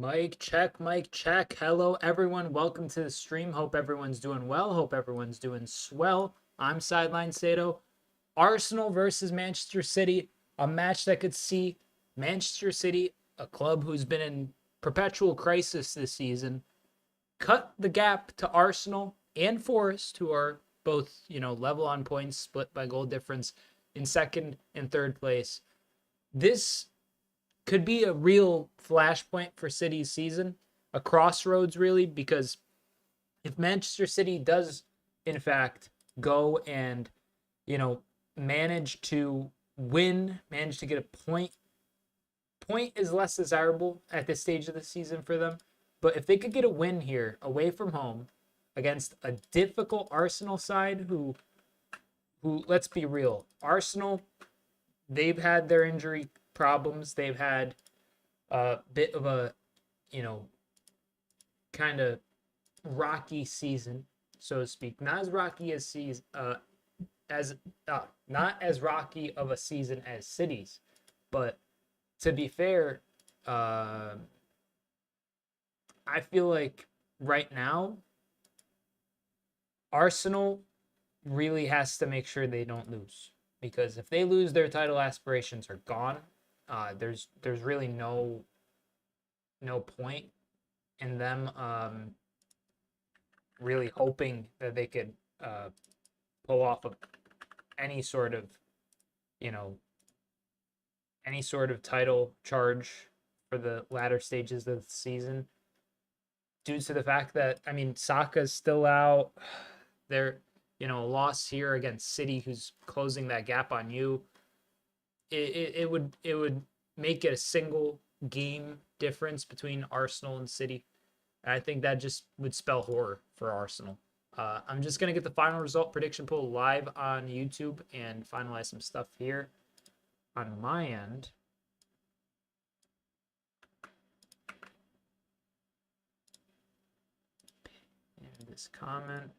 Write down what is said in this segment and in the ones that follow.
Mic check. Hello, everyone. Welcome to the stream. Hope everyone's doing well. Hope everyone's doing swell. I'm Sideline Sedo. Arsenal versus Manchester City, a match that could see Manchester City, a club who's been in perpetual crisis this season, cut the gap to Arsenal and Forest, who are both, level on points, split by goal difference in second and third place. This could be a real flashpoint for City's season, a crossroads really, because if Manchester City does in fact go and manage to win, manage to get a point is less desirable at this stage of the season for them, but if they could get a win here away from home against a difficult Arsenal side who let's be real, Arsenal, they've had their injury problems. They've had a bit of a, kind of rocky season, so to speak. Not as rocky as not as rocky of a season as City's, but to be fair, I feel like right now Arsenal really has to make sure they don't lose, because if they lose, their title aspirations are gone. There's really no point in them really hoping that they could pull off any sort of title charge for the latter stages of the season, due to the fact that Saka's still out. They're a loss here against City, who's closing that gap on you. It would make it a single game difference between Arsenal and City. And I think that just would spell horror for Arsenal. I'm just going to get the final result prediction poll live on YouTube and finalize some stuff here on my end. And this comment.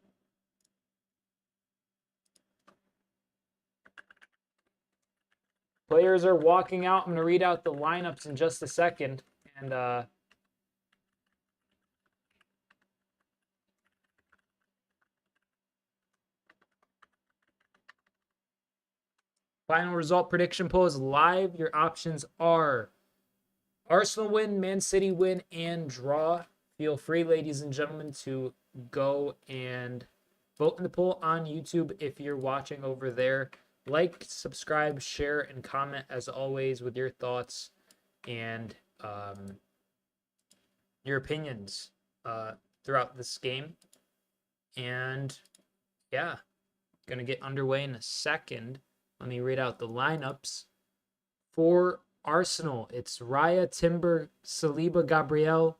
Players are walking out. I'm going to read out the lineups in just a second. And final result prediction poll is live. Your options are Arsenal win, Man City win, and draw. Feel free, ladies and gentlemen, to go and vote in the poll on YouTube if you're watching over there. Like, subscribe, share, and comment as always with your thoughts and your opinions throughout this game. And yeah, gonna get underway in a second. Let me read out the lineups. For Arsenal, it's Raya, Timber, Saliba, Gabriel,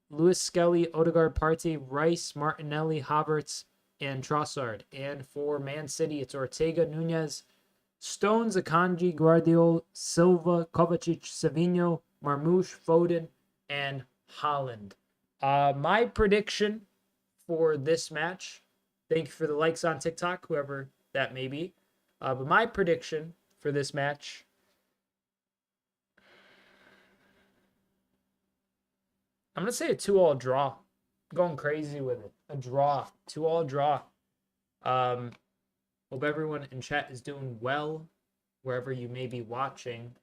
Lewis Skelly, Odegaard, Partey, Rice, Martinelli, Havertz, and Trossard. And for Man City, it's Ortega, Nunez, Stones, Akanji, Guardiola, Silva, Kovacic, Savinho, Marmoush, Foden, and Haaland. My prediction for this match, thank you for the likes on TikTok, whoever that may be. But my prediction for this match, I'm going to say a 2-2 draw. I'm going crazy with it. A draw. 2-2 draw. Hope everyone in chat is doing well wherever you may be watching.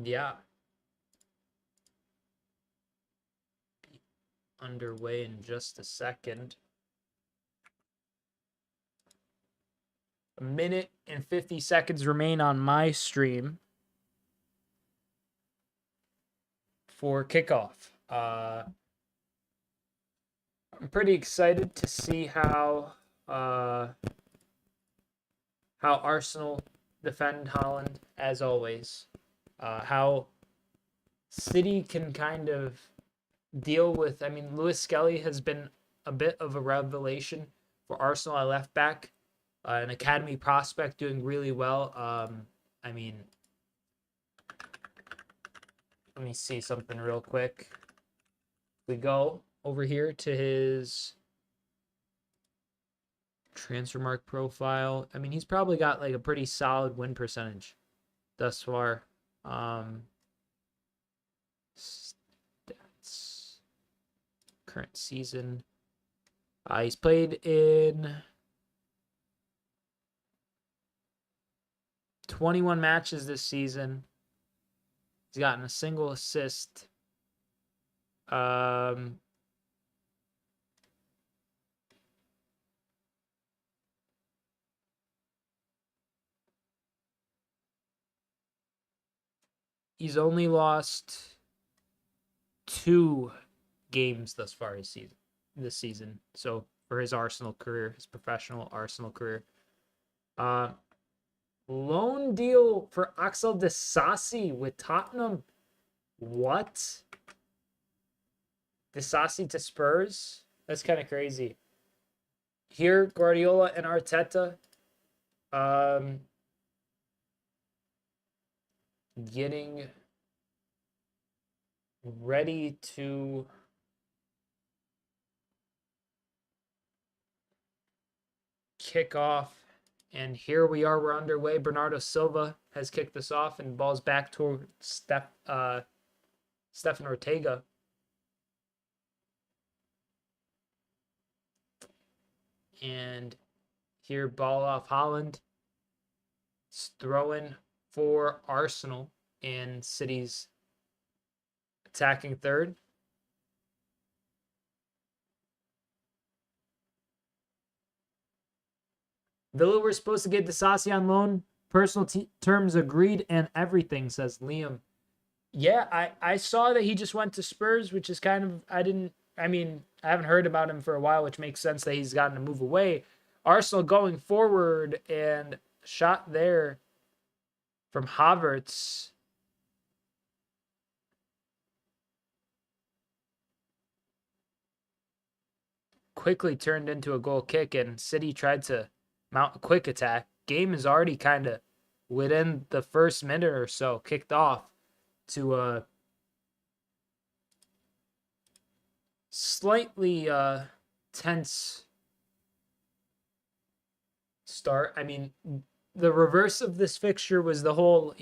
Yeah. Underway in just a second. A minute and 50 seconds remain on my stream for kickoff. I'm pretty excited to see how Arsenal defend Haaland, as always. How City can kind of deal with. Lewis Skelly has been a bit of a revelation for Arsenal at left back. An academy prospect doing really well. Let me see something real quick. We go over here to his Transfer mark profile. I mean, he's probably got like a pretty solid win percentage thus far. Stats. Current season. He's played in 21 matches this season. He's gotten a single assist. He's only lost 2 games thus far this season. So for his Arsenal career, his professional Arsenal career. Loan deal for Axel Disasi with Tottenham. What? Disasi to Spurs? That's kind of crazy. Here, Guardiola and Arteta getting ready to kick off. And here we are. We're underway. Bernardo Silva has kicked this off and balls back to Stefan Ortega. And here, ball off Haaland. It's throw-in for Arsenal, and City's attacking third. Villa were supposed to get Disasi on loan. Personal terms agreed and everything, says Liam. Yeah, I saw that he just went to Spurs, which is kind of, I haven't heard about him for a while, which makes sense that he's gotten to move away. Arsenal going forward, and shot there from Havertz. Quickly turned into a goal kick, and City tried to mount a quick attack. Game is already kind of within the first minute or so kicked off to a slightly tense start. I mean, the reverse of this fixture was the whole,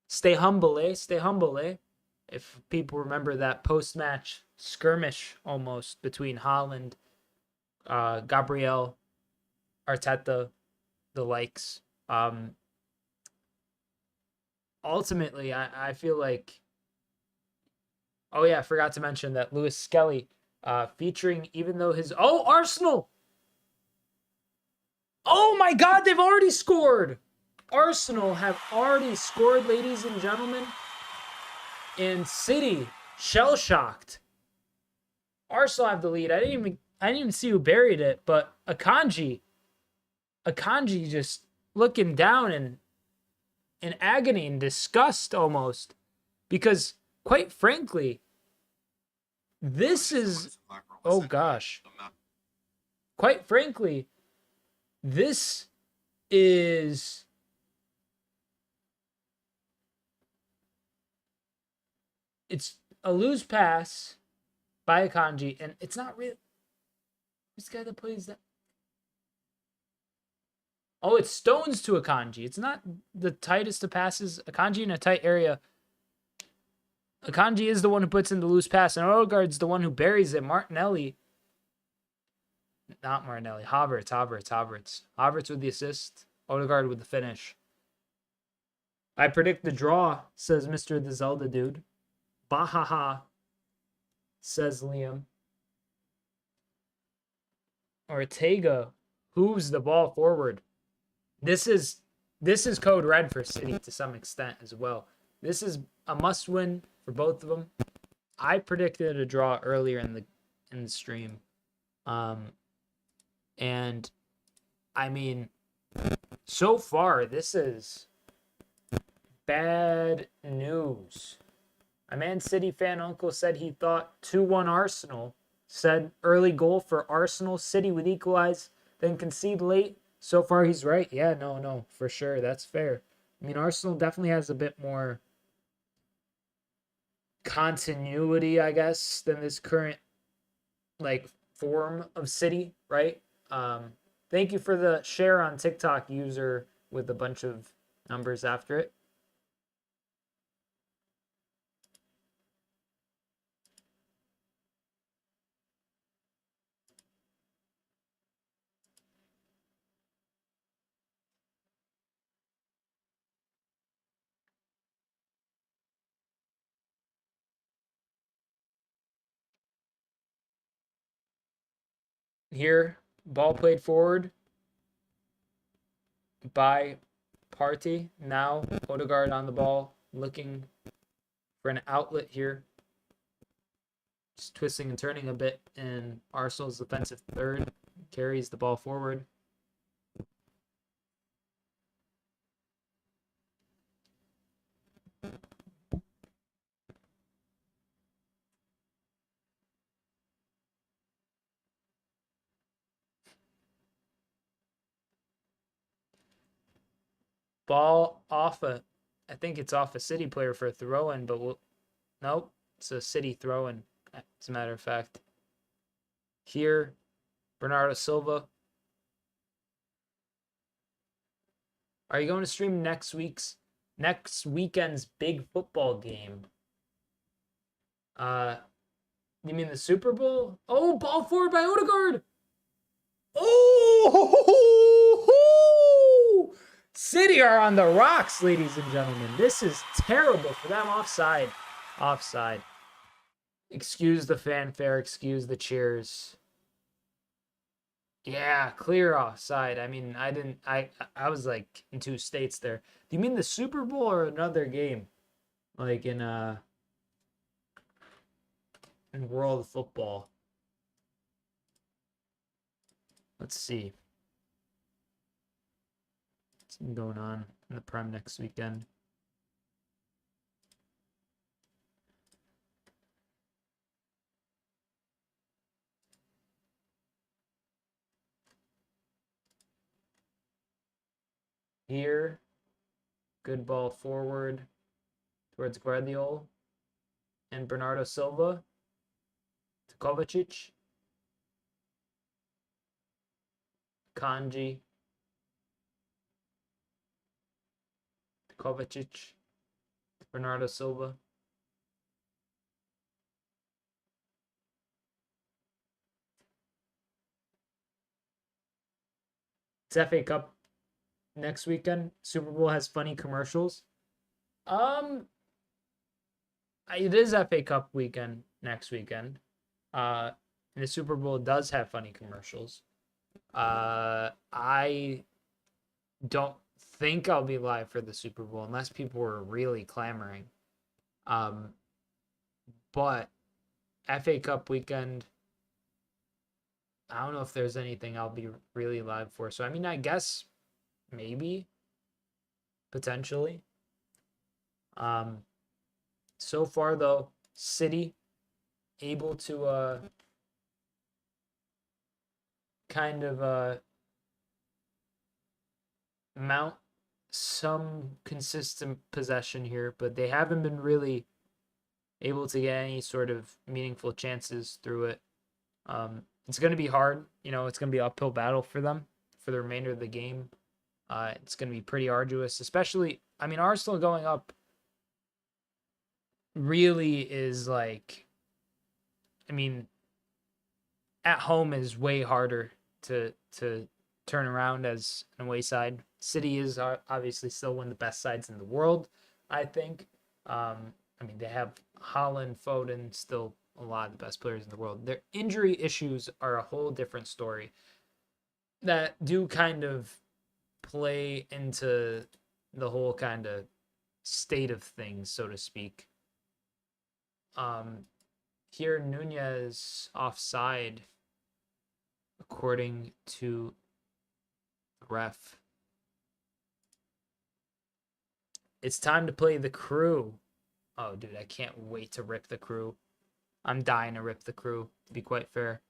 stay humble, eh? Stay humble, eh? If people remember that post-match skirmish almost between Haaland, Gabriel, Arteta, the likes. Ultimately, I feel like... Oh, yeah, I forgot to mention that Lewis Skelly featuring, even though his... Oh, Arsenal! Oh, my God, they've already scored! Arsenal have already scored, ladies and gentlemen. And City, shell-shocked. Arsenal have the lead. I didn't even see who buried it, but Akanji just looking down in agony and disgust almost. Because, quite frankly, this is... Oh, gosh. Quite frankly, this is... It's a loose pass by Akanji, and it's not real. This guy that plays that... Oh, it's Stones to Akanji. It's not the tightest of passes. Akanji in a tight area. Akanji is the one who puts in the loose pass, and Odegaard's the one who buries it. Havertz with the assist. Odegaard with the finish. I predict the draw, says Mr. The Zelda Dude. Bahaha, says Liam. Ortega hooves the ball forward. This is code red for City to some extent as well. This is a must-win for both of them. I predicted a draw earlier in the stream, and I mean, so far this is bad news. A Man City fan uncle said he thought 2-1 Arsenal. Said early goal for Arsenal. City would equalize, then concede late. So far, he's right. Yeah, no, for sure. That's fair. I mean, Arsenal definitely has a bit more continuity, I guess, than this current, form of City, right? Thank you for the share on TikTok, user with a bunch of numbers after it. Here, ball played forward by Partey. Now Odegaard on the ball, looking for an outlet here. Just twisting and turning a bit, and Arsenal's defensive third carries the ball forward. Ball off I think it's off a City player for a throw-in, but nope, it's a City throw-in, as a matter of fact. Here, Bernardo Silva. Are you going to stream next weekend's big football game? You mean the Super Bowl? Oh, ball forward by Odegaard. Oh, City are on the rocks, ladies and gentlemen. This is terrible for them. Offside. Offside. Excuse the fanfare. Excuse the cheers. Yeah, clear offside. I mean, I was like in two states there. Do you mean the Super Bowl or another game? Like in world football. Let's see. What's going on in the Prem next weekend? Here, good ball forward towards Guardiola and Bernardo Silva to Kovacic. Kanji to Kovacic. Bernardo Silva. It's FA Cup next weekend. Super Bowl has funny commercials. It is FA Cup weekend next weekend. And the Super Bowl does have funny commercials. I don't think I'll be live for the Super Bowl unless people were really clamoring. But FA Cup weekend, I don't know if there's anything I'll be really live for. So I mean, I guess maybe potentially. So far though, City able to kind of mount some consistent possession here, but they haven't been really able to get any sort of meaningful chances through it. It's going to be hard. It's going to be an uphill battle for them for the remainder of the game. It's going to be pretty arduous, especially, I mean, Arsenal going up really is like, I mean, at home is way harder to turn around as an away side. City is obviously still one of the best sides in the world, I think. I mean, they have Haaland, Foden, still a lot of the best players in the world. Their injury issues are a whole different story that do kind of play into the whole kind of state of things, so to speak. Here, Nunez offside, according to the ref. It's time to play the crew. Oh, dude, I can't wait to rip the crew. I'm dying to rip the crew, to be quite fair.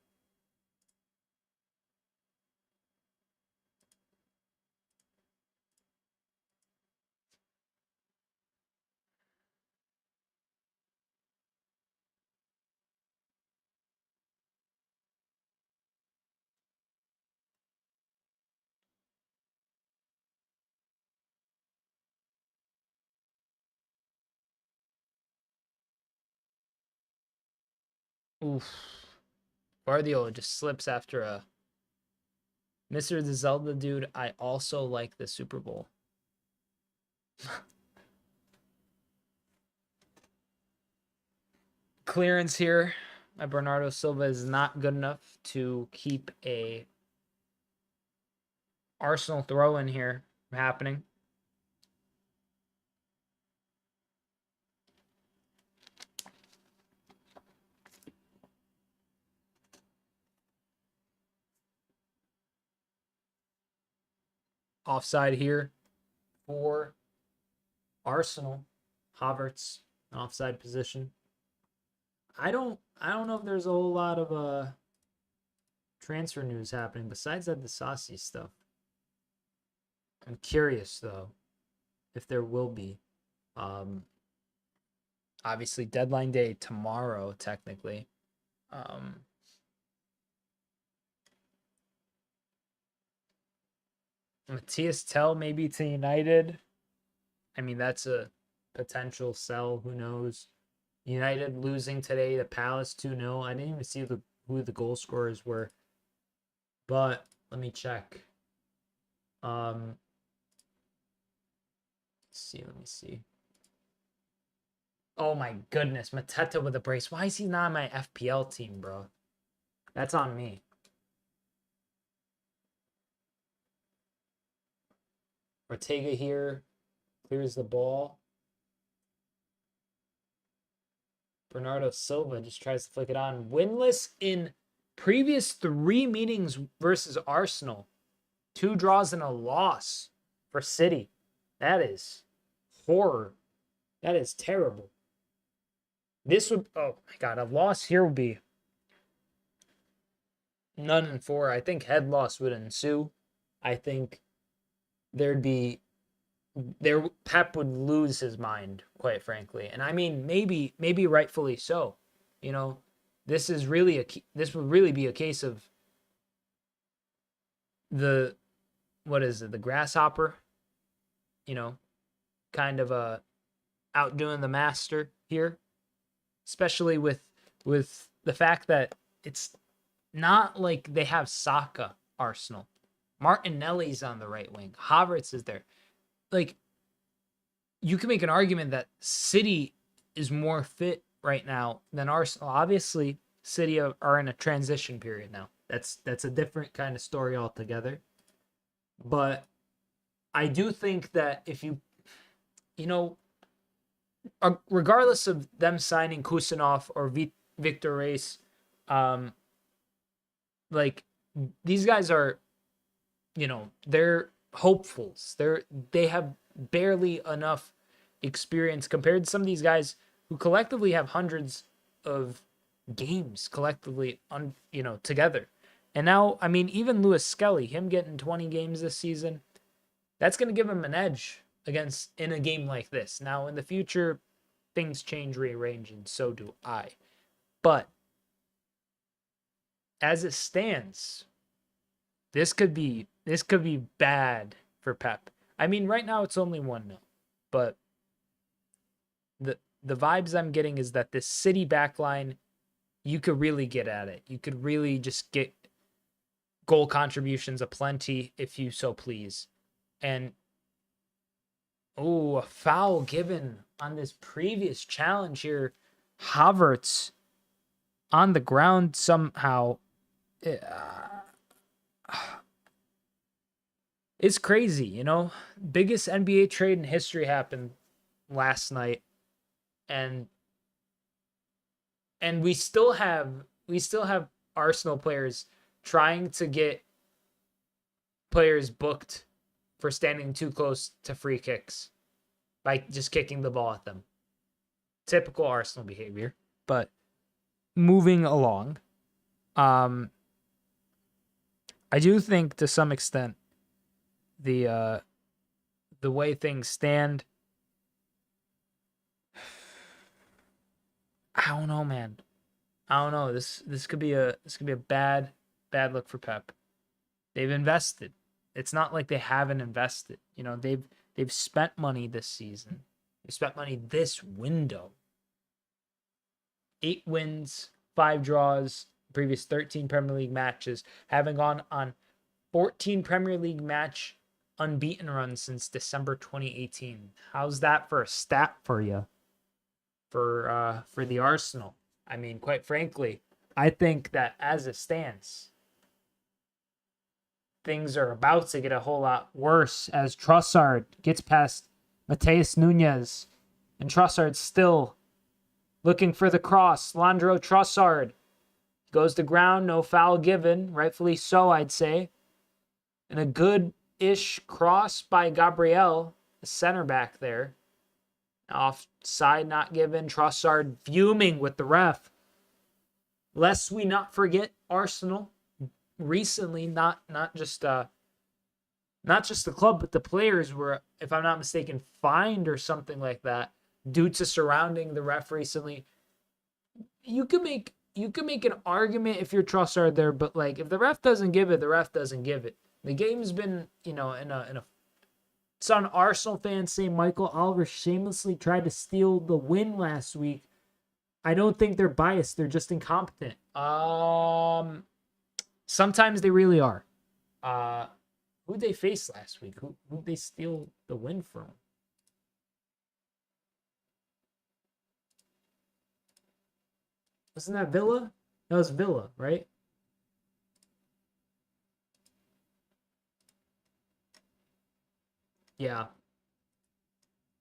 Oof. Guardiola just slips after a Mr. the Zelda dude. I also like the Super Bowl. Clearance here by Bernardo Silva is not good enough to keep a Arsenal throw in here happening. Offside here for Arsenal. Havertz, offside position. I don't know if there's a whole lot of transfer news happening besides that the Saucy stuff. I'm curious though if there will be. Obviously deadline day tomorrow technically. Matthias Tell maybe to United. I mean, that's a potential sell. Who knows? United losing today to Palace 2-0. I didn't even see who the goal scorers were. But let me check. Let me see. Oh my goodness, Mateta with a brace. Why is he not on my FPL team, bro? That's on me. Ortega here clears the ball. Bernardo Silva just tries to flick it on. Winless in previous 3 meetings versus Arsenal. 2 draws and a loss for City. That is horror. That is terrible. This would, oh my God, a loss here would be none and 4. I think head loss would ensue. I think Pep would lose his mind, quite frankly. And I mean, maybe rightfully so. You know, this would really be a case of the grasshopper, you know, kind of outdoing the master here, especially with the fact that it's not like they have Saka, Arsenal. Martinelli's on the right wing. Havertz is there. Like, you can make an argument that City is more fit right now than Arsenal. Obviously, City are in a transition period now. That's a different kind of story altogether. But I do think that if you know, regardless of them signing Kusanov or Victor Reis, like, these guys are, you know, they're hopefuls. They have barely enough experience compared to some of these guys who collectively have hundreds of games collectively together. And now, I mean, even Lewis Skelly, him getting 20 games this season, that's going to give him an edge in a game like this. Now, in the future, things change, rearrange, and so do I. But as it stands, this could be bad for Pep. I mean, right now it's only 1-0, but the vibes I'm getting is that this City backline, you could really get at it. You could really just get goal contributions aplenty if you so please. And a foul given on this previous challenge here. Havertz on the ground somehow. It's crazy, you know. Biggest NBA trade in history happened last night, and we still have Arsenal players trying to get players booked for standing too close to free kicks by just kicking the ball at them. Typical Arsenal behavior. But moving along, I do think to some extent the way things stand, I don't know, man. I don't know. This could be a bad look for Pep. They've invested. It's not like they haven't invested. You know, they've spent money this season. They spent money this window. 8 wins, 5 draws, previous 13 Premier League matches, having gone on 14 Premier League match unbeaten runs since December 2018. How's that for a stat for you for the Arsenal? I mean, quite frankly, I think that as it stands, things are about to get a whole lot worse as Trossard gets past Mateus Nunes, and Trossard's still looking for the cross. Landro Trossard goes to ground, no foul given, rightfully so, I'd say. And a good-ish cross by Gabriel, the center back there. Offside not given. Trossard fuming with the ref. Lest we not forget Arsenal recently, not just the club, but the players were, if I'm not mistaken, fined or something like that due to surrounding the ref recently. You could make an argument if you're Trossard there, but like if the ref doesn't give it, the ref doesn't give it. The game's been, in a it's on Arsenal fans saying Mikel Oliver shamelessly tried to steal the win last week. I don't think they're biased. They're just incompetent. Sometimes they really are. Who'd they face last week? Who'd they steal the win from? Wasn't that Villa? That was Villa, right? Yeah.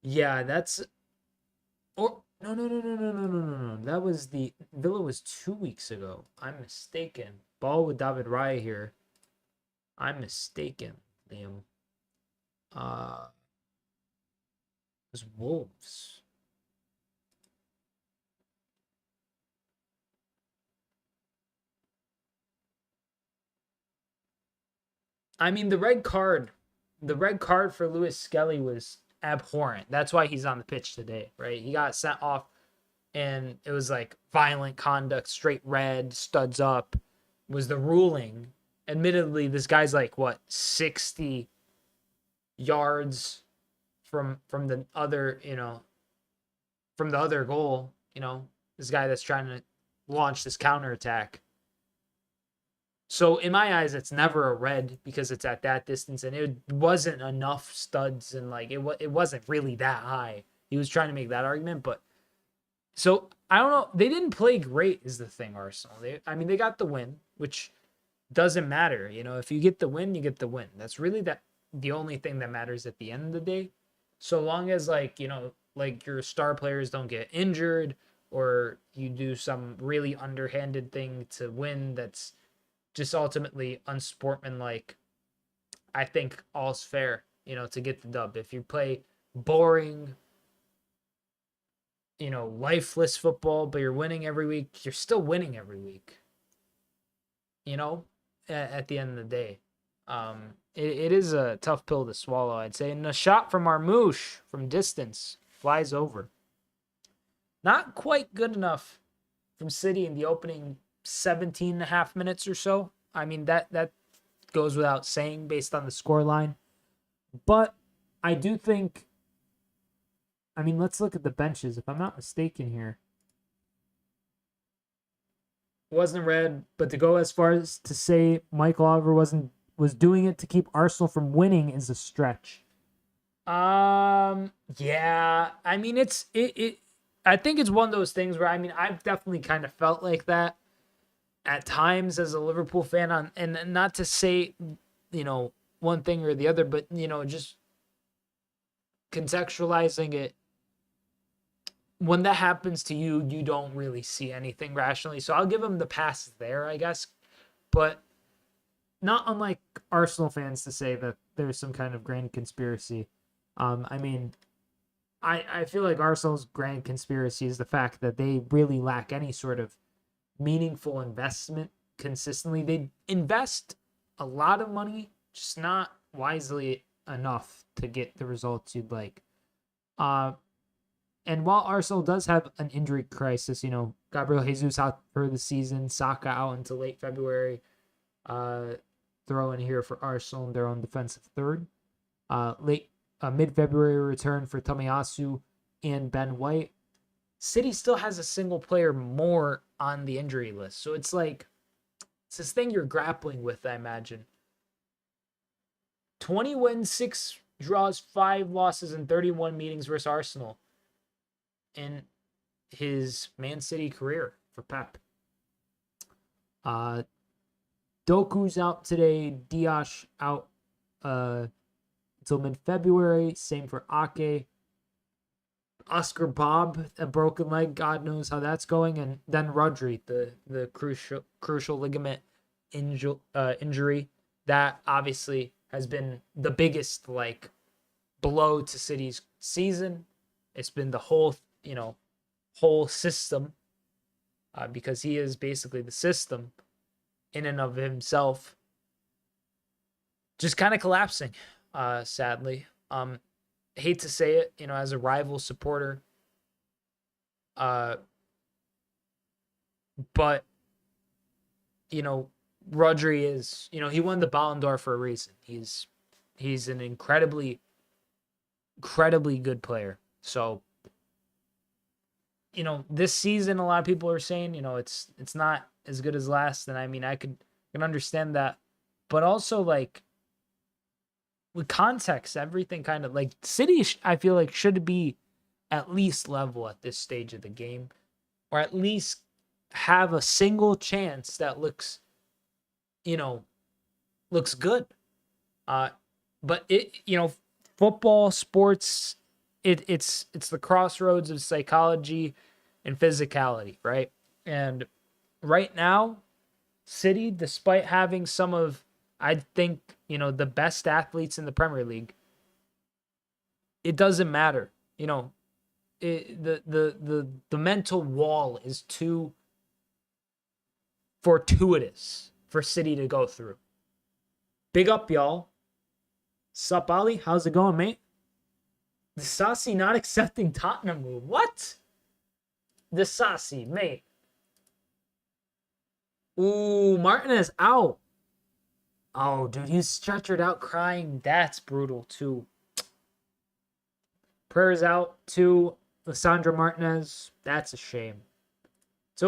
Yeah, that's or no. That was the Villa was 2 weeks ago. I'm mistaken. Ball with David Raya here. I'm mistaken, Liam. It was Wolves. I mean, the red card for Lewis Skelly was abhorrent. That's why he's on the pitch today, right? He got sent off, and it was like violent conduct, straight red, studs up, was the ruling. Admittedly, this guy's like, 60 yards from the other, from the other goal, this guy that's trying to launch this counterattack. So in my eyes, it's never a red because it's at that distance, and it wasn't enough studs, and like it wasn't really that high. He was trying to make that argument, but so I don't know. They didn't play great, is the thing. Arsenal. They got the win, which doesn't matter. If you get the win, you get the win. That's really the only thing that matters at the end of the day. So long as like your star players don't get injured or you do some really underhanded thing to win that's just ultimately unsportsmanlike, I think all's fair, to get the dub. If you play boring, lifeless football, but you're winning every week, you're still winning every week, at the end of the day. It is a tough pill to swallow, I'd say. And a shot from Marmouche from distance flies over. Not quite good enough from City in the opening 17 and a half minutes or so. I mean, that goes without saying based on the scoreline. But I do think, let's look at the benches. If I'm not mistaken here, wasn't red, but to go as far as to say Mikel Oliver was doing it to keep Arsenal from winning is a stretch. Yeah. I think it's one of those things where I've definitely kind of felt like that at times as a Liverpool fan, and not to say, one thing or the other, but just contextualizing it. When that happens to you, you don't really see anything rationally. So I'll give him the pass there, I guess. But not unlike Arsenal fans to say that there's some kind of grand conspiracy. I feel like Arsenal's grand conspiracy is the fact that they really lack any sort of meaningful investment consistently. They invest a lot of money, just not wisely enough to get the results you'd like. And while Arsenal does have an injury crisis, Gabriel Jesus out for the season, Saka out until late February, throw in here for Arsenal in their own defensive third. Mid-February return for Tomiyasu and Ben White. City still has a single player more on the injury list. So it's like, it's this thing you're grappling with, I imagine. 20 wins, 6 draws, 5 losses, and 31 meetings versus Arsenal in his Man City career for Pep. Doku's out today. Diash out until mid-February. Same for Ake. Oscar Bob, a broken leg. God knows how that's going. And then Rodri, the crucial ligament injury. That obviously has been the biggest blow to City's season. It's been the whole system, because he is basically the system in and of himself, just kind of collapsing, sadly. Hate to say it, as a rival supporter, but Rodri is, he won the Ballon d'Or for a reason. He's an incredibly good player. So, this season, a lot of people are saying, it's not as good as last. And I mean, I can understand that, but also with context, everything kind of City, I feel like should be at least level at this stage of the game, or at least have a single chance that looks good. But football, sports, it's the crossroads of psychology and physicality, right? And right now, City, despite having some of, I think, the best athletes in the Premier League, it doesn't matter. The mental wall is too fortuitous for City to go through. Big up, y'all. Sup, Ali? How's it going, mate? The Saucy not accepting Tottenham move. What? The Saucy, mate. Ooh, Martinez out. Oh, dude, he's stretchered out crying. That's brutal, too. Prayers out to Lissandro Martinez. That's a shame. It's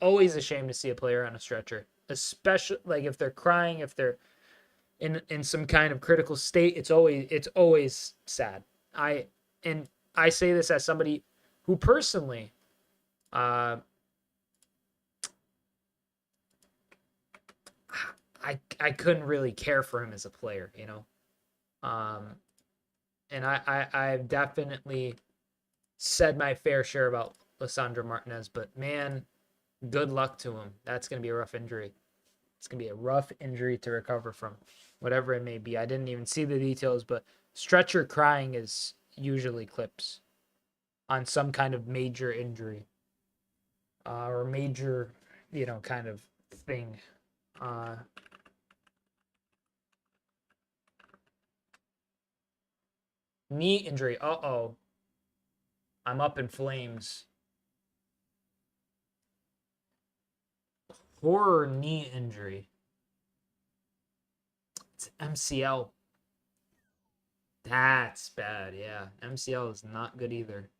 always a shame to see a player on a stretcher, especially if they're crying, if they're in some kind of critical state. It's always sad. I say this as somebody who personally, I couldn't really care for him as a player, and I've definitely said my fair share about Lissandro Martinez, but man, good luck to him. That's going to be a rough injury. It's going to be a rough injury to recover from, whatever it may be. I didn't even see the details, but stretcher crying is usually clips on some kind of major injury, or major, kind of thing. Knee injury. Uh-oh. I'm up in flames. Horror knee injury. It's MCL. That's bad, yeah. MCL is not good either.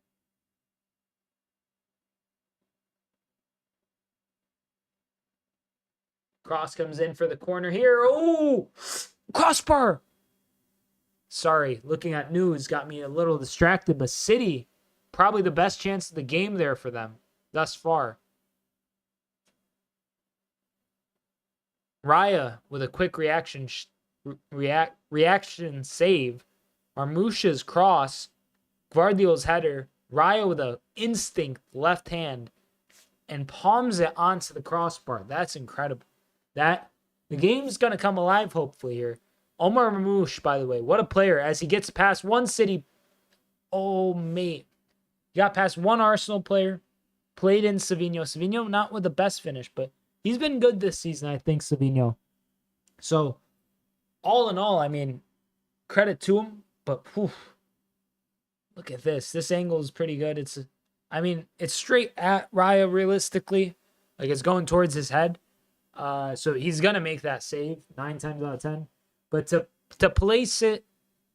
Cross comes in for the corner here. Oh! Crossbar! Sorry, looking at news got me a little distracted, but City, probably the best chance of the game there for them thus far. Raya with a quick reaction save. Marmoush's cross. Guardiola's header. Raya with an instinct left hand and palms it onto the crossbar. That's incredible. The game's going to come alive, hopefully, here. Omar Marmoush, by the way, what a player. As he gets past one City. Oh, mate. He got past one Arsenal player. Played in Savinho. Savinho, not with the best finish, but he's been good this season, I think, Savinho. So, all in all, I mean, credit to him, but look at this. This angle is pretty good. It's straight at Raya, realistically. It's going towards his head. So he's going to make that save 9 times out of 10. But to place it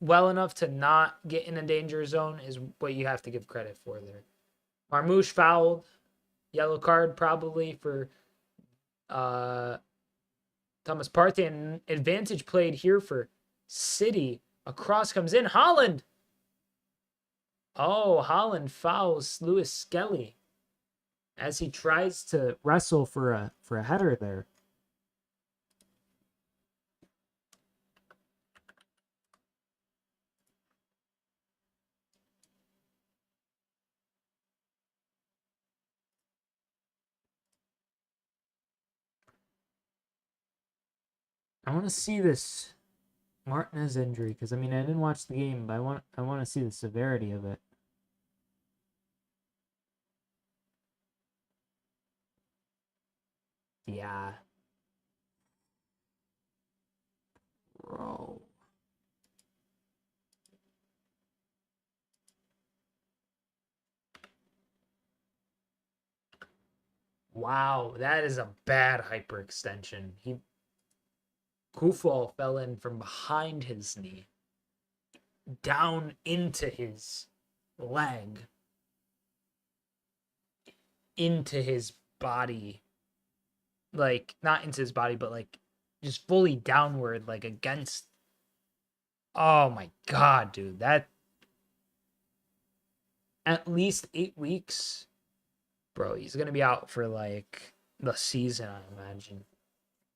well enough to not get in a danger zone is what you have to give credit for there. Marmoush fouled. Yellow card probably for Thomas Partey. And advantage played here for City. A cross comes in. Haaland. Oh, Haaland fouls Lewis Skelly as he tries to wrestle for a header there. I want to see this Martinez injury because I didn't watch the game, but I want to see the severity of it. Yeah. Bro. Wow, that is a bad hyperextension. Kufal fell in from behind his knee, down into his leg, into his body. Like, not into his body, but like just fully downward, like against. Oh my God, dude. That. At least 8 weeks. Bro, he's going to be out for like the season, I imagine.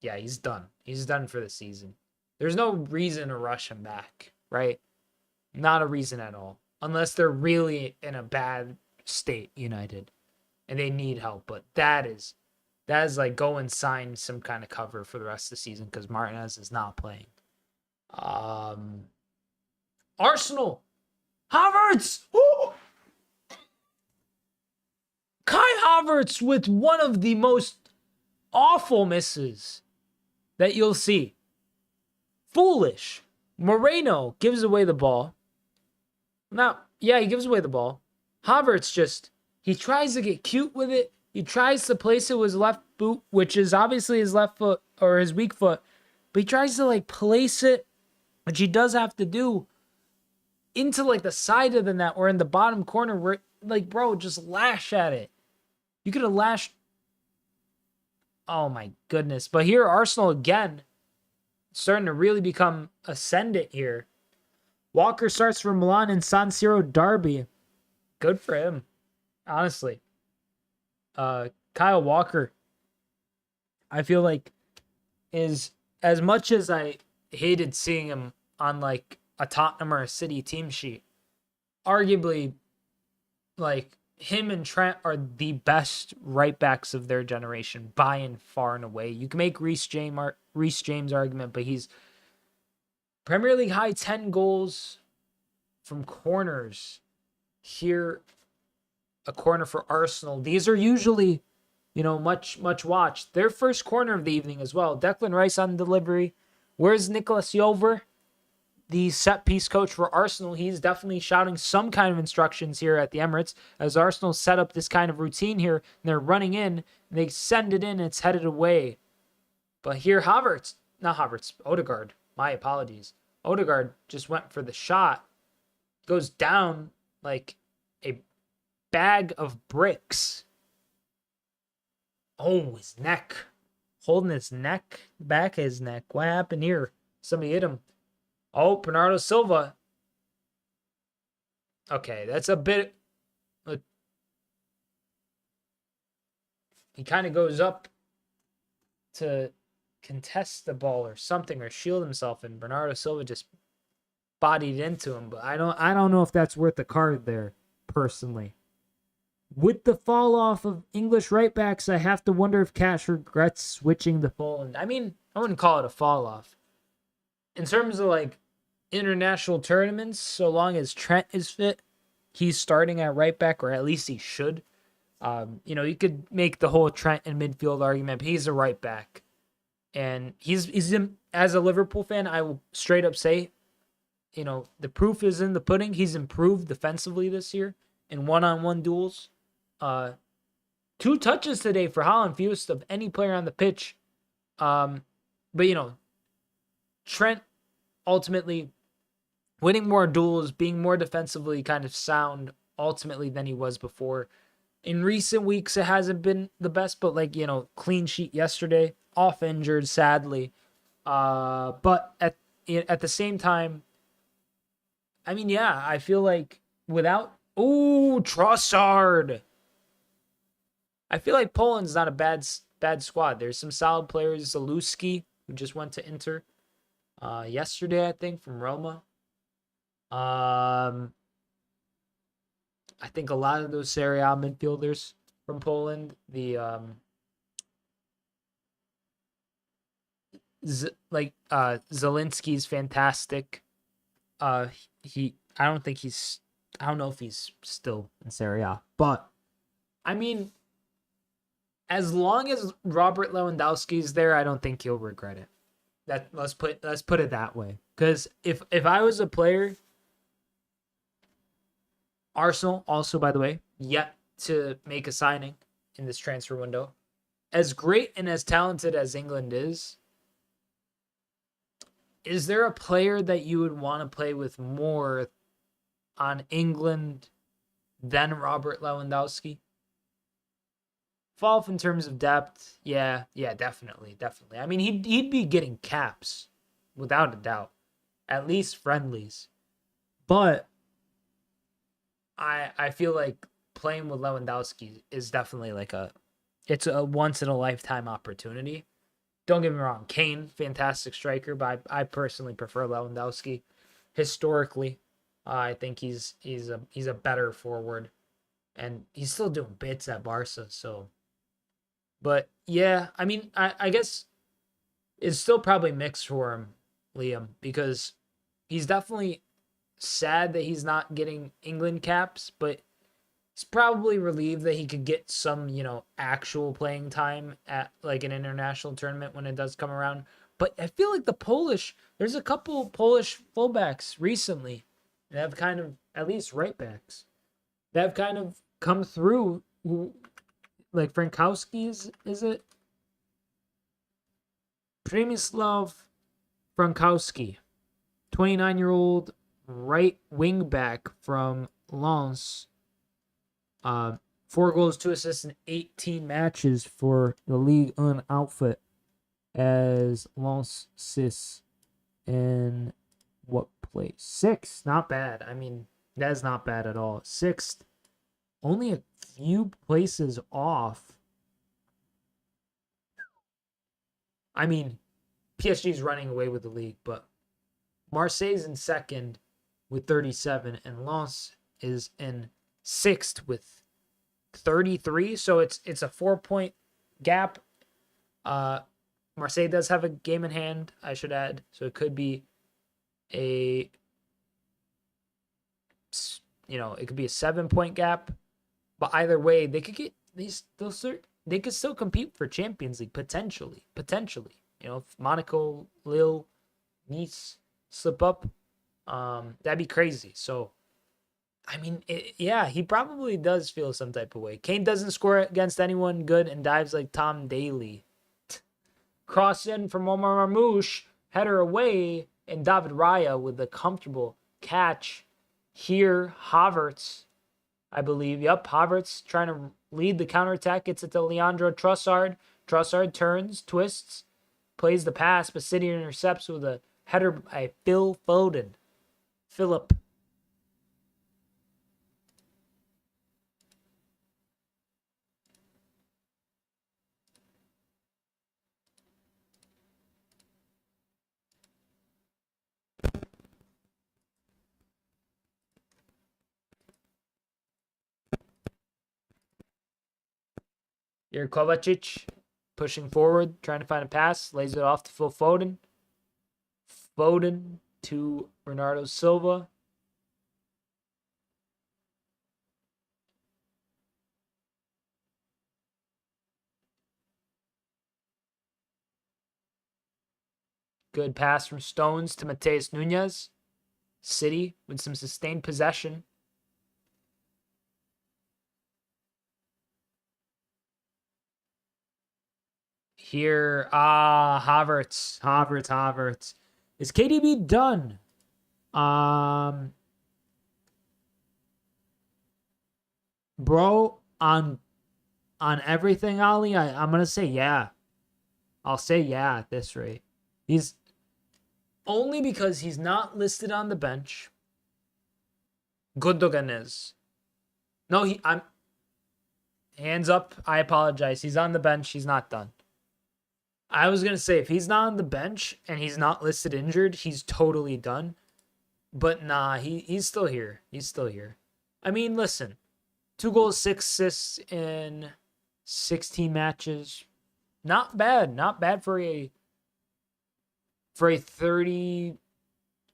Yeah, he's done. He's done for the season. There's no reason to rush him back, right? Not a reason at all. Unless they're really in a bad state, United, and they need help. But that is like go and sign some kind of cover for the rest of the season because Martinez is not playing. Arsenal. Havertz. Ooh! Kai Havertz with one of the most awful misses that you'll see. Foolish. Moreno gives away the ball. He gives away the ball. Havertz he tries to get cute with it. He tries to place it with his left boot, which is obviously his left foot or his weak foot. But he tries to place it, which he does have to do, into the side of the net or in the bottom corner where, bro, just lash at it. You could have lashed. Oh my goodness. But here, Arsenal again, starting to really become ascendant here. Walker starts for Milan in San Siro derby. Good for him, honestly. Kyle Walker, I feel like, is, as much as I hated seeing him on a Tottenham or a City team sheet, arguably him and Trent are the best right backs of their generation by and far and away. You can make Reece James argument, but he's Premier League high 10 goals from corners. Here, a corner for Arsenal. These are usually, much watched. Their first corner of the evening as well. Declan Rice on delivery. Where's Nicolas Jover, the set-piece coach for Arsenal? He's definitely shouting some kind of instructions here at the Emirates as Arsenal set up this kind of routine here. And they're running in, and they send it in, and it's headed away. But here, Odegaard. My apologies. Odegaard just went for the shot. Goes down like a bag of bricks. Oh, his neck. Holding his neck. Back of his neck. What happened here? Somebody hit him. Oh, Bernardo Silva. Okay, that's a bit. He kind of goes up to contest the ball or something, or shield himself, and Bernardo Silva just bodied into him. But I don't know if that's worth the card there, personally. With the fall off of English right backs, I have to wonder if Cash regrets switching the Poland. I wouldn't call it a fall off. In terms of international tournaments, so long as Trent is fit, he's starting at right back, or at least he should. You could make the whole Trent and midfield argument, but he's a right back. And he's as a Liverpool fan, I will straight up say, the proof is in the pudding. He's improved defensively this year in one-on-one duels. 2 touches today for Haaland, fewest of any player on the pitch. But Trent ultimately winning more duels, being more defensively kind of sound ultimately than he was before. In recent weeks, it hasn't been the best, but like, clean sheet yesterday, off injured, sadly. But at the same time, I mean, yeah, I feel like without Trossard, I feel like Poland's not a bad squad. There's some solid players. Zaluski, who just went to Inter yesterday, I think, from Roma. I think a lot of those Serie A midfielders from Poland, the Zelinski's fantastic. I don't think I don't know if he's still in Serie A, but I mean, as long as Robert Lewandowski's there, I don't think he'll regret it. Let's put it that way. Because if I was a player, Arsenal also, by the way, yet to make a signing in this transfer window. As great and as talented as England is there a player that you would want to play with more on England than Robert Lewandowski? Fall off in terms of depth, yeah, definitely. I mean, he'd be getting caps without a doubt, at least friendlies. But I feel like playing with Lewandowski is definitely it's a once in a lifetime opportunity. Don't get me wrong, Kane, fantastic striker, but I personally prefer Lewandowski. Historically, I think he's a better forward, and he's still doing bits at Barca. So, but yeah, I mean, I guess it's still probably mixed for him, Liam, because he's definitely sad that he's not getting England caps, but he's probably relieved that he could get some, actual playing time at like an international tournament when it does come around. But I feel like there's a couple Polish fullbacks recently that have kind of, at least right backs, that have kind of come through. Like Frankowski, is it? Przemysław Frankowski, 29-year-old right wing back from Lens. 4 goals, 2 assists in 18 matches for the Ligue 1 outfit as Lens sits in what place? 6th. Not bad. I mean, that's not bad at all. 6th. Only a few places off. I mean, PSG's running away with the league, but Marseille's in 2nd with 37, and Lens is in 6th with 33. So it's a 4-point gap. Marseille does have a game in hand, I should add. So it could be a 7-point gap. But either way, they could get they could still compete for Champions League potentially. If Monaco, Lille, Nice slip up, that'd be crazy. So, I mean, he probably does feel some type of way. Kane doesn't score against anyone good and dives like Tom Daly. Cross in from Omar Marmoush, header away, and David Raya with a comfortable catch. Here, Havertz, I believe. Yep, Havertz trying to lead the counterattack. Gets it to Leandro Trossard. Trossard turns, twists, plays the pass, but City intercepts with a header by Phil Foden. Philip. Here, Kovacic pushing forward, trying to find a pass, lays it off to Phil Foden. Foden to Bernardo Silva. Good pass from Stones to Mateus Nunes. City with some sustained possession. Here, Havertz. Is KDB done? Bro, on everything, Ali, I'm gonna say yeah. I'll say yeah at this rate. He's only because he's not listed on the bench. Gundogan is. No, I'm hands up. I apologize. He's on the bench. He's not done. I was gonna say if he's not on the bench and he's not listed injured, he's totally done. But nah, he's still here. He's still here. I mean, listen, 2 goals, 6 assists in 16 matches. Not bad. Not bad for a 30,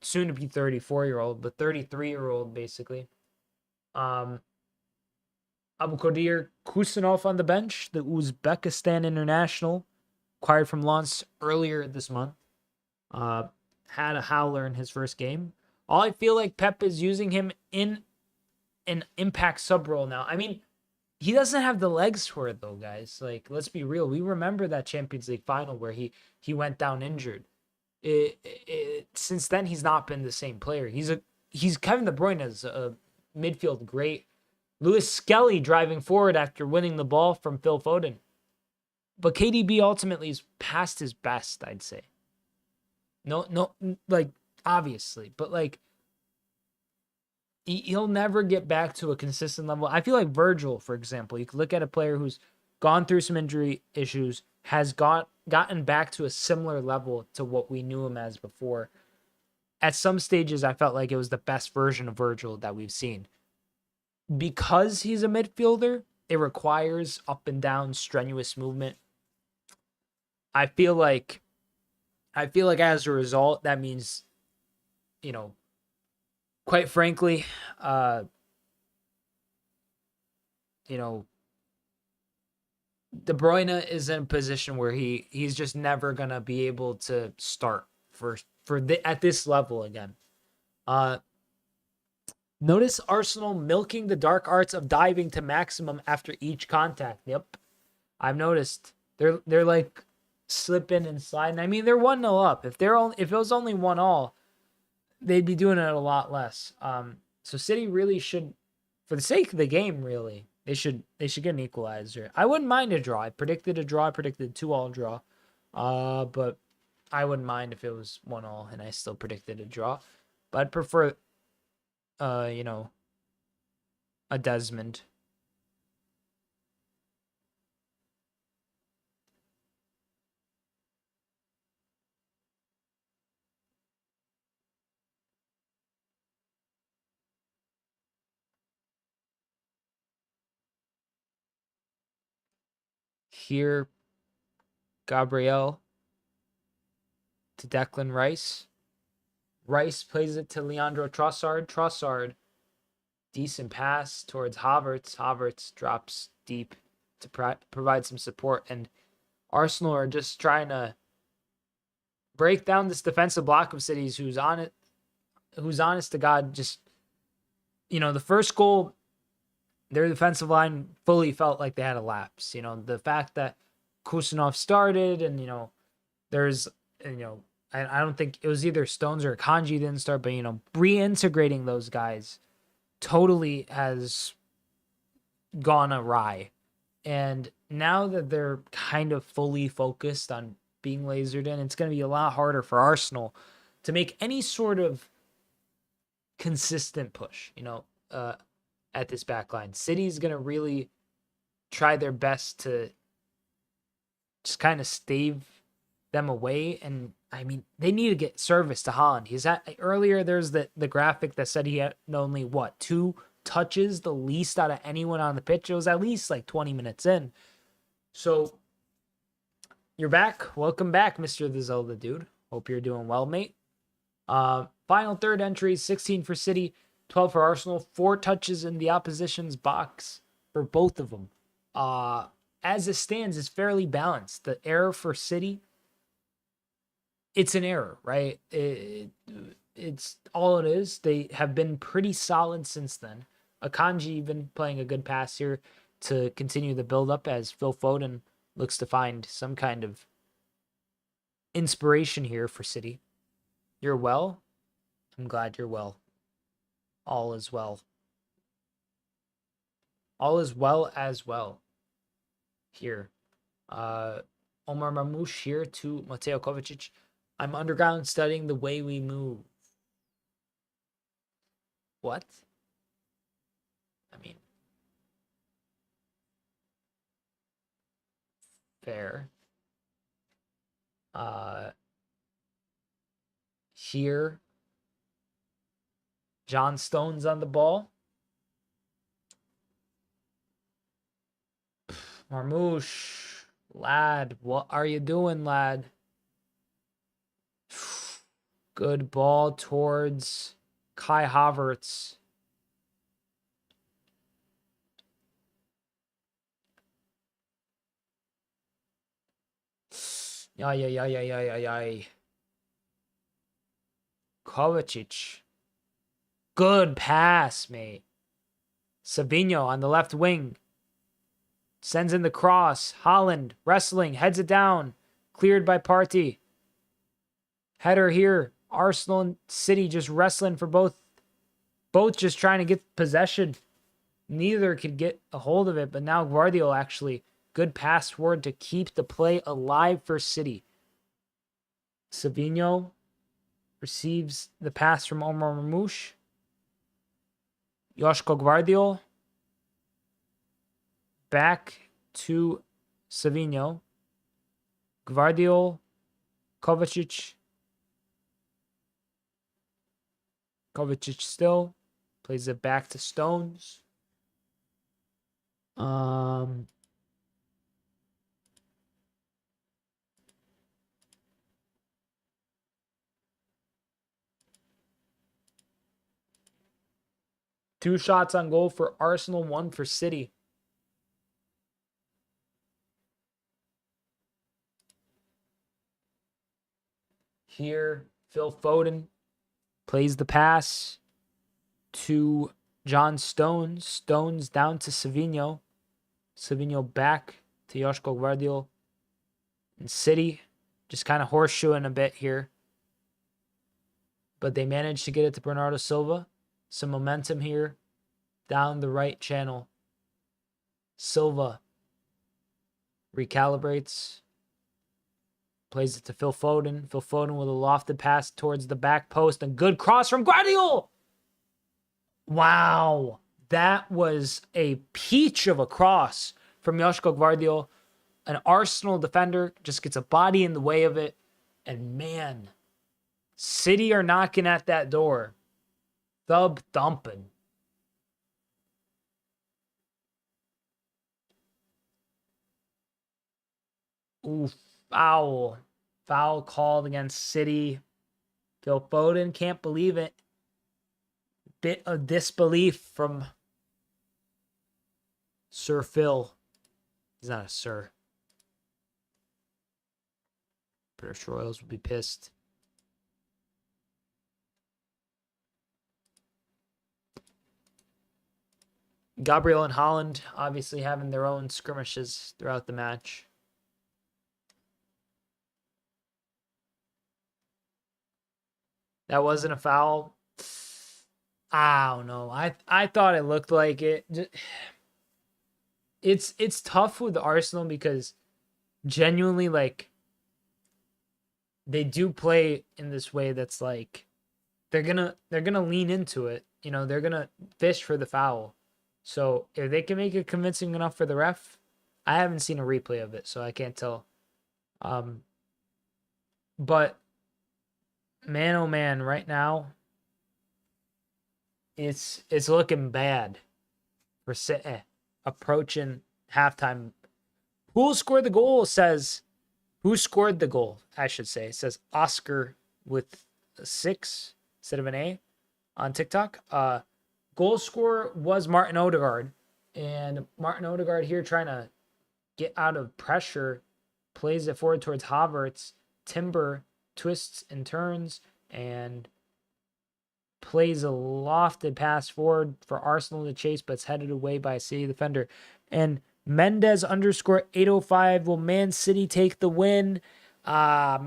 soon to be 34-year-old, but 33-year-old basically. Abukhodir Kusanov on the bench, the Uzbekistan international, acquired from Lens earlier this month. Had a howler in his first game. All I feel like Pep is using him in an impact sub role now. I mean, he doesn't have the legs for it though, guys. Like, let's be real. We remember that Champions League final where he went down injured. Since then, he's not been the same player. He's Kevin De Bruyne is a midfield great. Lewis Skelly driving forward after winning the ball from Phil Foden. But KDB ultimately is past his best, I'd say. No, like, obviously. But, like, he'll never get back to a consistent level. I feel like Virgil, for example, you could look at a player who's gone through some injury issues, has gotten back to a similar level to what we knew him as before. At some stages, I felt like it was the best version of Virgil that we've seen. Because he's a midfielder, it requires up and down strenuous movement. I feel like as a result, that means, quite frankly, De Bruyne is in a position where he's just never gonna be able to start at this level again. Notice Arsenal milking the dark arts of diving to maximum after each contact. Yep, I've noticed they're like slipping and sliding. I mean, they're 1-0 up. If it was only 1-1, they'd be doing it a lot less. So City really should, for the sake of the game, really, they should get an equalizer. I wouldn't mind a draw. I predicted a draw. I predicted 2-2 draw. But I wouldn't mind if it was 1-1 and I still predicted a draw. But I'd prefer, a Desmond. Here, Gabriel to Declan Rice. Rice plays it to Leandro Trossard. Trossard, decent pass towards Havertz. Havertz drops deep to provide some support. And Arsenal are just trying to break down this defensive block of Cities who's honest to God, just, the first goal, their defensive line fully felt like they had a lapse. The fact that Kusanov started and, there's, I don't think it was either Stones or Kanji didn't start, but, reintegrating those guys totally has gone awry. And now that they're kind of fully focused on being lasered in, it's going to be a lot harder for Arsenal to make any sort of consistent push, at this back line. City's going to really try their best to just kind of stave them away. And I mean, they need to get service to Haaland. Earlier there's the graphic that said he had only 2 touches, the least out of anyone on the pitch. It was at least like 20 minutes in. So you're back. Welcome back, Mr. The Zelda dude. Hope you're doing well, mate. Final third entries, 16 for City, 12 for Arsenal, 4 touches in the opposition's box for both of them. As it stands, is fairly balanced. The error for City, it's an error, right? It's all it is. They have been pretty solid since then. Akanji even playing a good pass here to continue the build-up as Phil Foden looks to find some kind of inspiration here for City. You're well? I'm glad you're well. All is well. All is well as well here. Omar Marmoush here to Mateo Kovacic. I'm underground studying the way we move. What? I mean, fair. Here, John Stones on the ball. Marmoush, lad, what are you doing, lad? Good ball towards Kai Havertz. Yay. Kovacic. Good pass, mate. Savinho on the left wing. Sends in the cross. Haaland wrestling. Heads it down. Cleared by Partey. Header here. Arsenal and City just wrestling for both. Both just trying to get possession. Neither could get a hold of it, but now Guardiola actually. Good pass forward to keep the play alive for City. Savinho receives the pass from Omar Marmoush. Joško Gvardiol. Back to Savinho. Gvardiol. Kovacic. Kovacic still. Plays it back to Stones. Two shots on goal for Arsenal, one for City. Here, Phil Foden plays the pass to John Stones. Stones down to Savinho. Savinho back to Joško Gvardiol. And City just kind of horseshoeing a bit here. But they managed to get it to Bernardo Silva. Some momentum here down the right channel. Silva recalibrates. Plays it to Phil Foden. Phil Foden with a lofted pass towards the back post. And good cross from Guardiola. Wow. That was a peach of a cross from Joško Gvardiol. An Arsenal defender just gets a body in the way of it. And man, City are knocking at that door. Thub thumping. Ooh, foul. Foul called against City. Phil Foden can't believe it. Bit of disbelief from Sir Phil. He's not a sir. British Royals would be pissed. Gabriel and Haaland obviously having their own skirmishes throughout the match. That wasn't a foul. I don't know. I thought it looked like it. It's tough with Arsenal because genuinely, like, they do play in this way that's like they're gonna lean into it. You know, they're gonna fish for the foul. So if they can make it convincing enough for the ref, I haven't seen a replay of it, so I can't tell. But man, oh man, right now it's looking bad for City approaching halftime. Who scored the goal? Who scored the goal? I should say. It says Oscar with a 6 instead of an A on TikTok. Goal scorer was Martin Odegaard. And Martin Odegaard here trying to get out of pressure, plays it forward towards Havertz. Timber twists and turns and plays a lofted pass forward for Arsenal to chase, but it's headed away by a City defender. And Mendez _805, will Man City take the win? I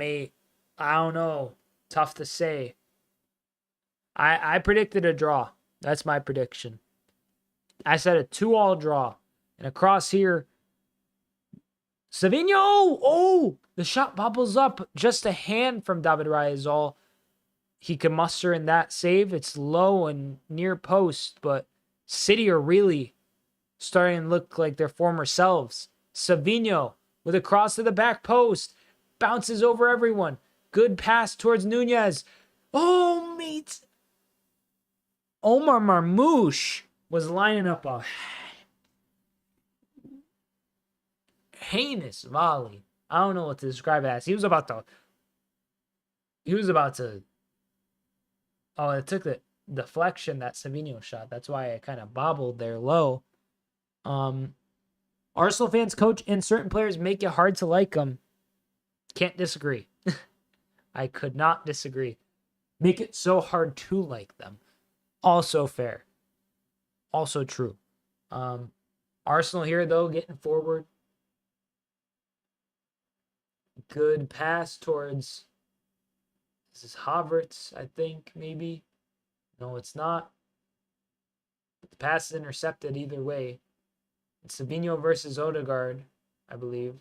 don't know. Tough to say. I predicted a draw. That's my prediction. I said a 2-all draw. And across here, Savinho. Oh, the shot bubbles up. Just a hand from David Raya is all he can muster in that save. It's low and near post, but City are really starting to look like their former selves. Savinho with a cross to the back post. Bounces over everyone. Good pass towards Nunez. Oh, mate. Omar Marmoush was lining up a heinous volley. I don't know what to describe it as. He was about to. Oh, it took the deflection, that Savinho shot. That's why I kind of bobbled there low. Arsenal fans, coach, and certain players make it hard to like them. Can't disagree. I could not disagree. Make it so hard to like them. Also fair. Also true. Arsenal here, though, getting forward. Good pass towards, this is Havertz, I think, maybe. No, it's not. But the pass is intercepted either way. It's Savinho versus Odegaard, I believe.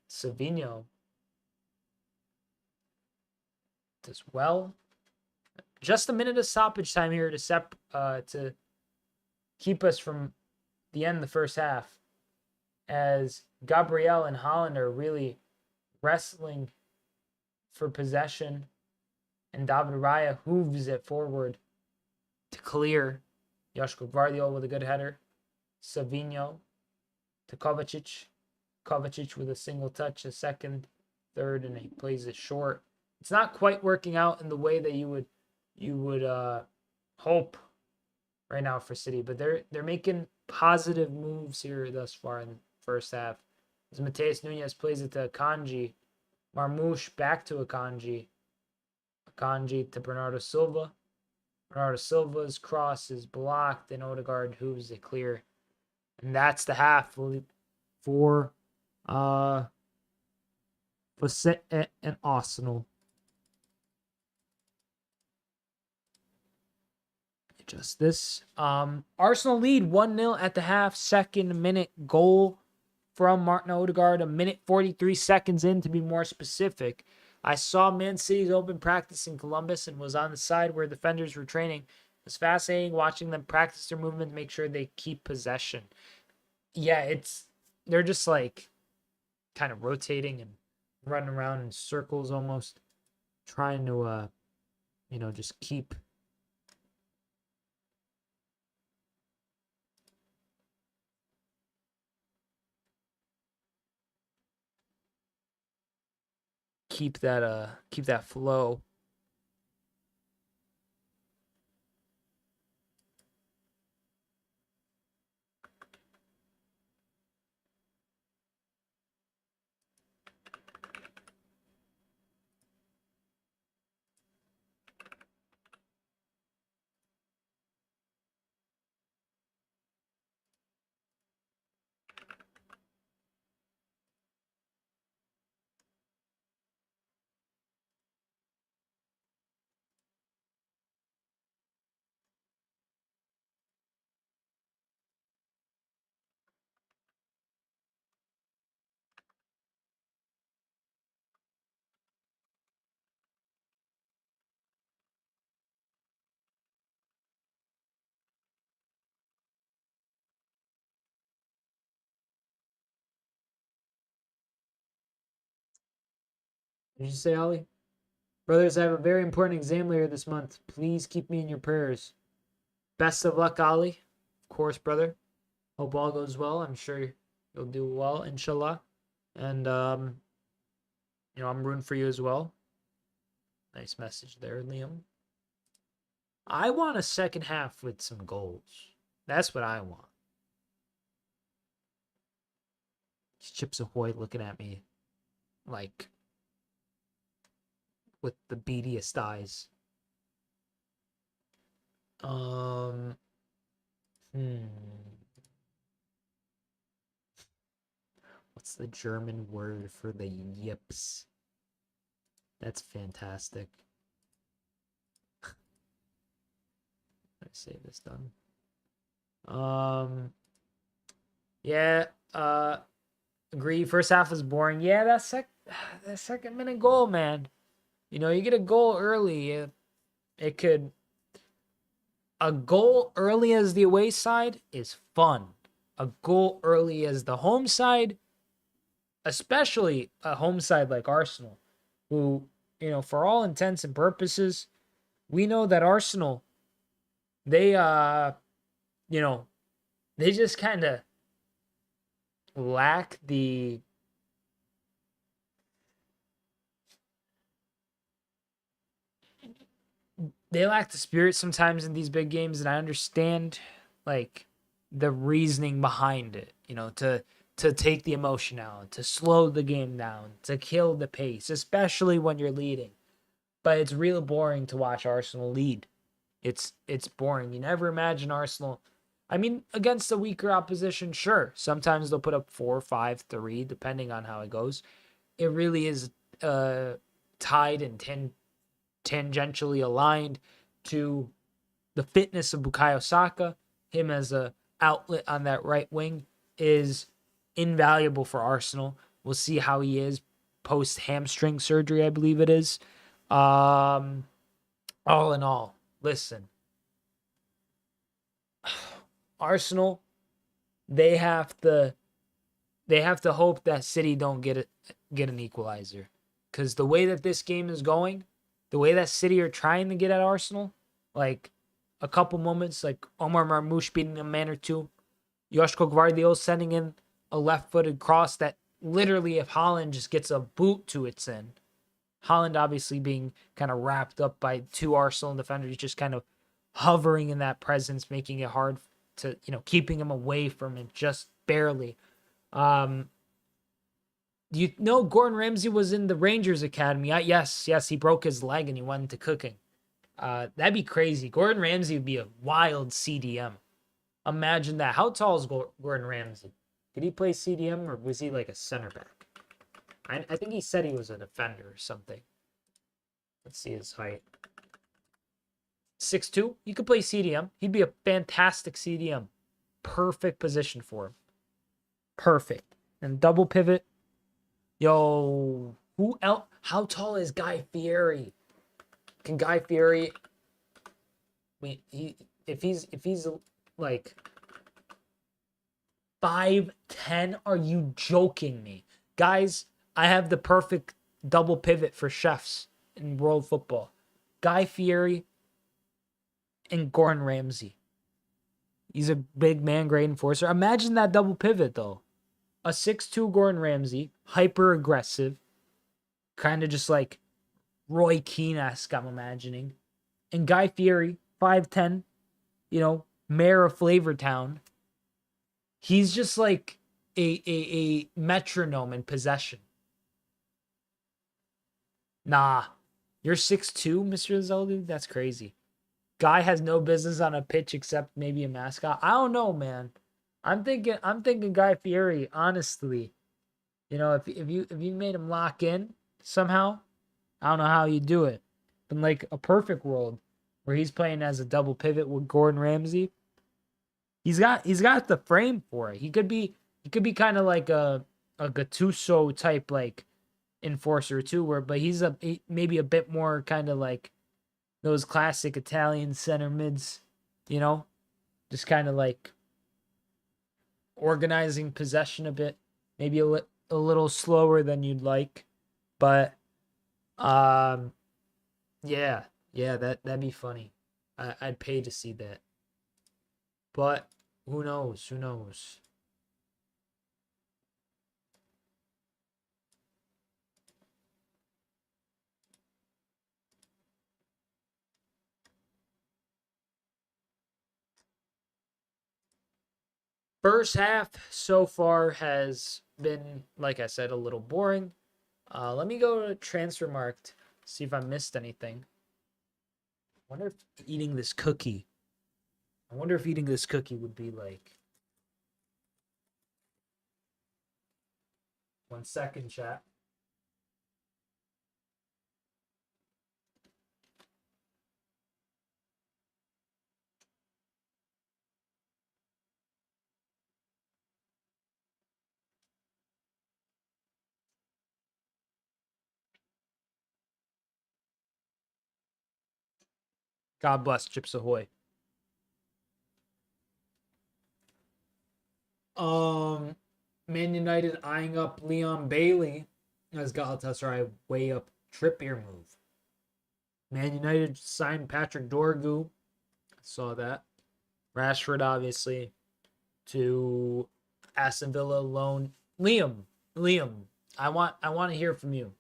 Savinho does well. Just a minute of stoppage time here to keep us from the end of the first half, as Gabriel and Holland are really wrestling for possession, and David Raya hooves it forward to clear. Joshua Guardiola with a good header. Savinho to Kovacic. Kovacic with a single touch, a second, third, and he plays it short. It's not quite working out in the way that you would hope right now for City, but they're making positive moves here thus far in the first half. As Mateus Nunes plays it to Akanji. Marmoush back to Akanji. Akanji to Bernardo Silva. Bernardo Silva's cross is blocked, and Odegaard hooves it clear. And that's the half for City and Arsenal. Adjust this. Arsenal lead 1-0 at the half. Second minute goal from Martin Odegaard. A minute 43 seconds in, to be more specific. I saw Man City's open practice in Columbus and was on the side where defenders were training. It was fascinating watching them practice their movement, make sure they keep possession. Yeah, they're just like kind of rotating and running around in circles almost, trying to just keep that flow. Did you say, Ollie? Brothers, I have a very important exam later this month. Please keep me in your prayers. Best of luck, Ollie. Of course, brother. Hope all goes well. I'm sure you'll do well, inshallah. And I'm rooting for you as well. Nice message there, Liam. I want a second half with some goals. That's what I want. Chips Ahoy looking at me like with the beadiest eyes. What's the German word for the yips? That's fantastic. save this done. Yeah, agree. First half was boring. Yeah, that second minute goal, man. You get a goal early, it could. A goal early as the away side is fun. A goal early as the home side, especially a home side like Arsenal, who, for all intents and purposes, we know that Arsenal, they they just kind of lack the spirit sometimes in these big games, and I understand like the reasoning behind it, to take the emotion out, to slow the game down, to kill the pace, especially when you're leading. But it's real boring to watch Arsenal lead. It's boring. You never imagine Arsenal. I mean, against a weaker opposition, sure. Sometimes they'll put up 4, 5, 3, depending on how it goes. It really is tied and tangentially aligned to the fitness of Bukayo Saka. Him as a outlet on that right wing is invaluable for Arsenal. We'll see how he is post hamstring surgery, I believe it is. All in all, listen, Arsenal, they have to hope that City don't get an equalizer, because the way that this game is going, the way that City are trying to get at Arsenal, like a couple moments, like Omar Marmoush beating a man or two, Joshko Gvardiol sending in a left-footed cross that literally, if Haaland just gets a boot to its in. Haaland obviously being kind of wrapped up by two Arsenal defenders, just kind of hovering in that presence, making it hard to, keeping him away from it just barely. Gordon Ramsay was in the Rangers Academy? Yes, he broke his leg and he went into cooking. That'd be crazy. Gordon Ramsay would be a wild CDM. Imagine that. How tall is Gordon Ramsay? Did he play CDM or was he like a center back? I think he said he was a defender or something. Let's see his height. 6'2". He could play CDM. He'd be a fantastic CDM. Perfect position for him. Perfect. And double pivot. Yo, who else? How tall is Guy Fieri? Can Guy Fieri? If he's like 5'10", are you joking me, guys? I have the perfect double pivot for chefs in world football. Guy Fieri and Gordon Ramsay. He's a big man, great enforcer. Imagine that double pivot, though. A 6'2" Gordon Ramsay, hyper aggressive, kind of just like Roy Keane-esque, I'm imagining. And Guy Fieri, 5'10", mayor of Flavortown. He's just like a metronome in possession. Nah, you're 6'2", Mr. Zelda? That's crazy. Guy has no business on a pitch except maybe a mascot. I don't know, man. I'm thinking Guy Fieri, honestly. If you made him lock in somehow, I don't know how you do it. But in like a perfect world where he's playing as a double pivot with Gordon Ramsay, he's got the frame for it. He could be kind of like a Gattuso type like enforcer too, but he's maybe a bit more kind of like those classic Italian center mids, just kind of like organizing possession a bit, maybe a little slower than you'd like, but yeah, that'd be funny. I'd pay to see that, but who knows? First half so far has been, like I said, a little boring. Let me go to Transfermarkt, see if I missed anything. I wonder if eating this cookie would be like. 1 second, chat. God bless Chips Ahoy. Man United eyeing up Leon Bailey as Galatasaray weigh up Trippier move. Man United signed Patrick Dorgu. I saw that. Rashford, obviously, to Aston Villa loan. Liam, I want to hear from you.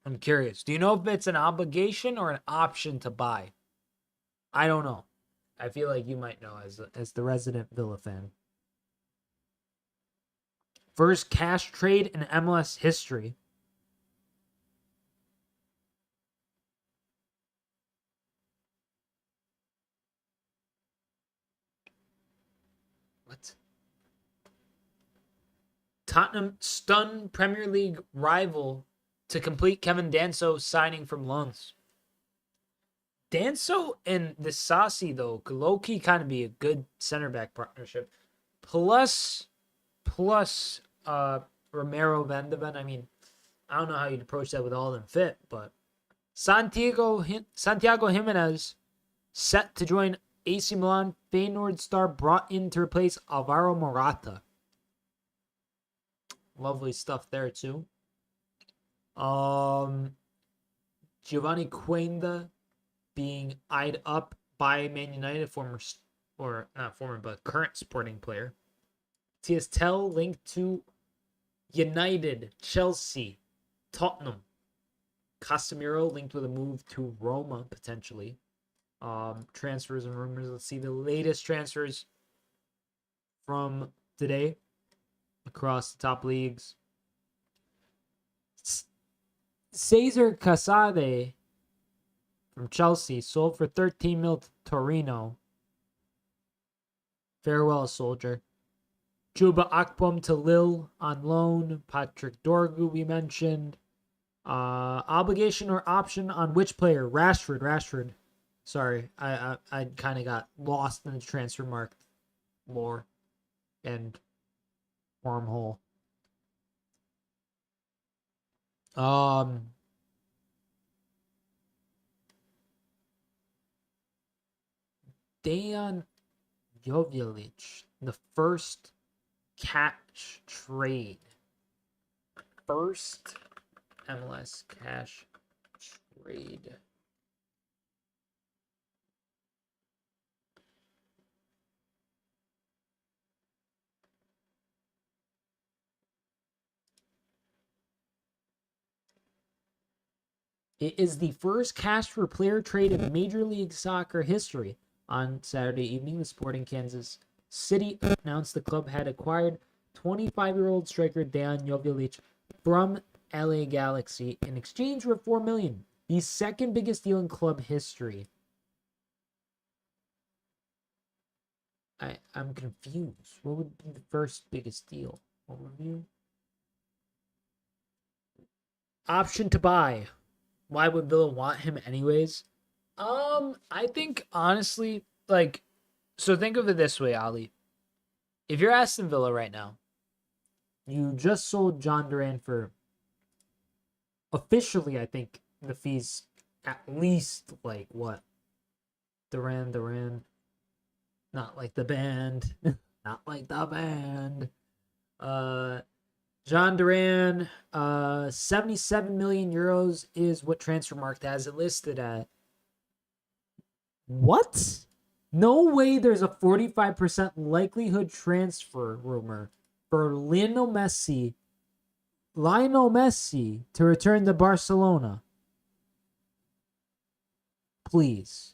I'm curious. Do you know if it's an obligation or an option to buy? I don't know. I feel like you might know as the resident Villa fan. First cash trade in MLS history. What? Tottenham stunned Premier League rival to complete Kevin Danso signing from loans. Danso and the Sassi, though, could low-key kind of be a good center back partnership. Plus Romero Van de Ven. I mean, I don't know how you'd approach that with all of them fit, but Santiago Jimenez set to join AC Milan. Feyenoord star brought in to replace Alvaro Morata. Lovely stuff there too. Giovanni Cuenda being eyed up by Man United, current Sporting player. Tell linked to United, Chelsea, Tottenham. Casemiro linked with a move to Roma, potentially. Transfers and rumors. Let's see the latest transfers from today across the top leagues. Cesar Casade from Chelsea sold for 13 mil to Torino. Farewell, soldier. Chuba Akpom to Lille on loan. Patrick Dorgu we mentioned. Obligation or option on which player? Rashford. Sorry, I kind of got lost in the transfer market lore and wormhole. Dejan Jovic, the first cash trade. First MLS cash trade. It is the first cash for player trade in Major League Soccer history. On Saturday evening, the Sporting Kansas City announced the club had acquired 25-year-old striker Dejan Jovic from LA Galaxy in exchange for $4 million, the second biggest deal in club history. I'm confused. What would be the first biggest deal? Overview. Option to buy. Why would Villa want him anyways? I think honestly, so think of it this way, Ali. If you're Aston Villa right now, you just sold John Duran for officially, I think the fees at least Duran, not like the band, not like the band. John Duran, 77 million euros is what Transfermarkt has it listed at. What? No way there's a 45% likelihood transfer rumor for Lionel Messi to return to Barcelona. Please.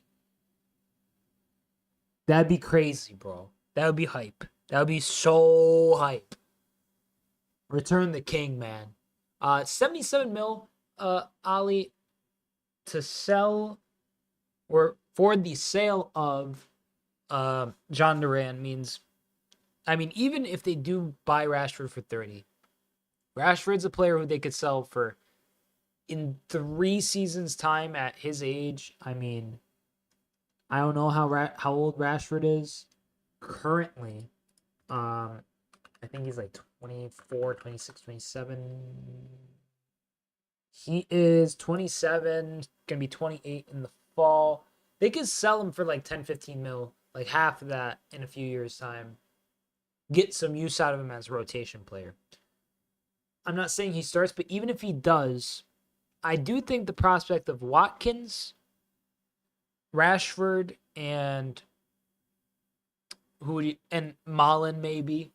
That'd be crazy, bro. That would be hype. That would be so hype. Return the king, man. 77 mil, Ali, to sell or for the sale of John Duran means, I mean, even if they do buy Rashford for 30, Rashford's a player who they could sell for in 3 seasons' time at his age. I mean, I don't know how old Rashford is currently. I think he's like 24, 26, 27. He is 27, going to be 28 in the fall. They could sell him for like 10, 15 mil, like half of that in a few years' time. Get some use out of him as a rotation player. I'm not saying he starts, but even if he does, I do think the prospect of Watkins, Rashford, and and Malen maybe.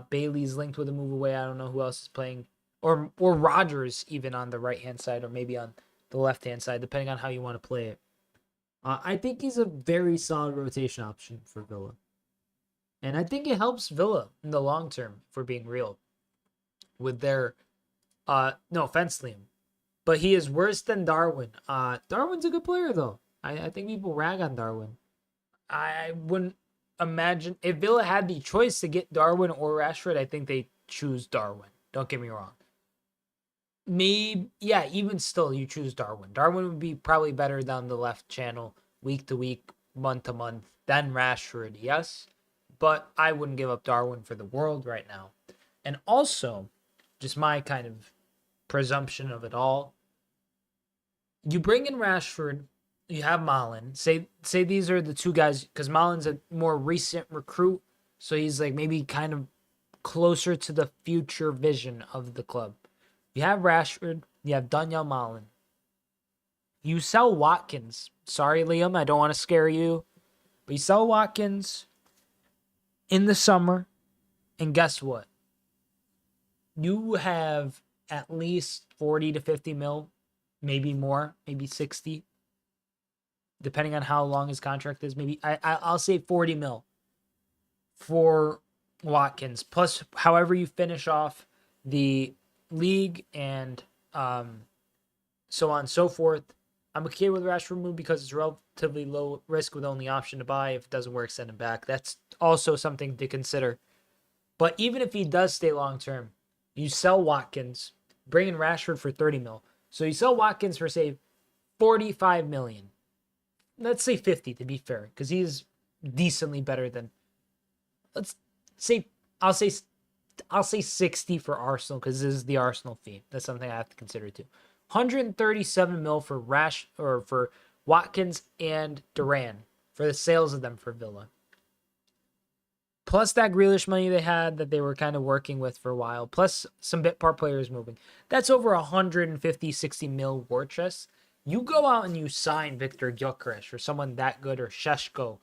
Bailey's linked with a move away. I don't know who else is playing, or Rogers even on the right hand side, or maybe on the left hand side, depending on how you want to play it. I think he's a very solid rotation option for Villa, and I think it helps Villa in the long term. If we're being real, with their no offense, Liam, but he is worse than Darwin. Darwin's a good player though. I think people rag on Darwin. I wouldn't imagine if Villa had the choice to get Darwin or Rashford, I think they choose Darwin. Don't get me wrong. Maybe, yeah, even still, you choose Darwin. Darwin would be probably better down the left channel, week to week, month to month, than Rashford, yes. But I wouldn't give up Darwin for the world right now. And also, just my kind of presumption of it all, you bring in Rashford, you have Malen. Say these are the two guys, because Malen's a more recent recruit, so he's like maybe kind of closer to the future vision of the club. You have Rashford, you have Daniel Malen. You sell Watkins. Sorry, Liam, I don't want to scare you, but you sell Watkins in the summer, and guess what? You have at least 40 to 50 mil, maybe more, maybe 60, depending on how long his contract is. Maybe I'll say 40 mil for Watkins, plus however you finish off the league and so on and so forth. I'm okay with Rashford move because it's relatively low risk with only option to buy. If it doesn't work, send him back. That's also something to consider. But even if he does stay long term, you sell Watkins, bring in Rashford for 30 mil. So you sell Watkins for say 45 million. Let's say 50 to be fair, because he's decently better than. Let's say I'll say 60 for Arsenal because this is the Arsenal fee. That's something I have to consider too. 137 mil for for Watkins and Duran for the sales of them for Villa. Plus that Grealish money they had that they were kind of working with for a while. Plus some bit part players moving. That's over 150, 60 mil war chest. You go out and you sign Victor Gyökeres or someone that good, or Sheshko.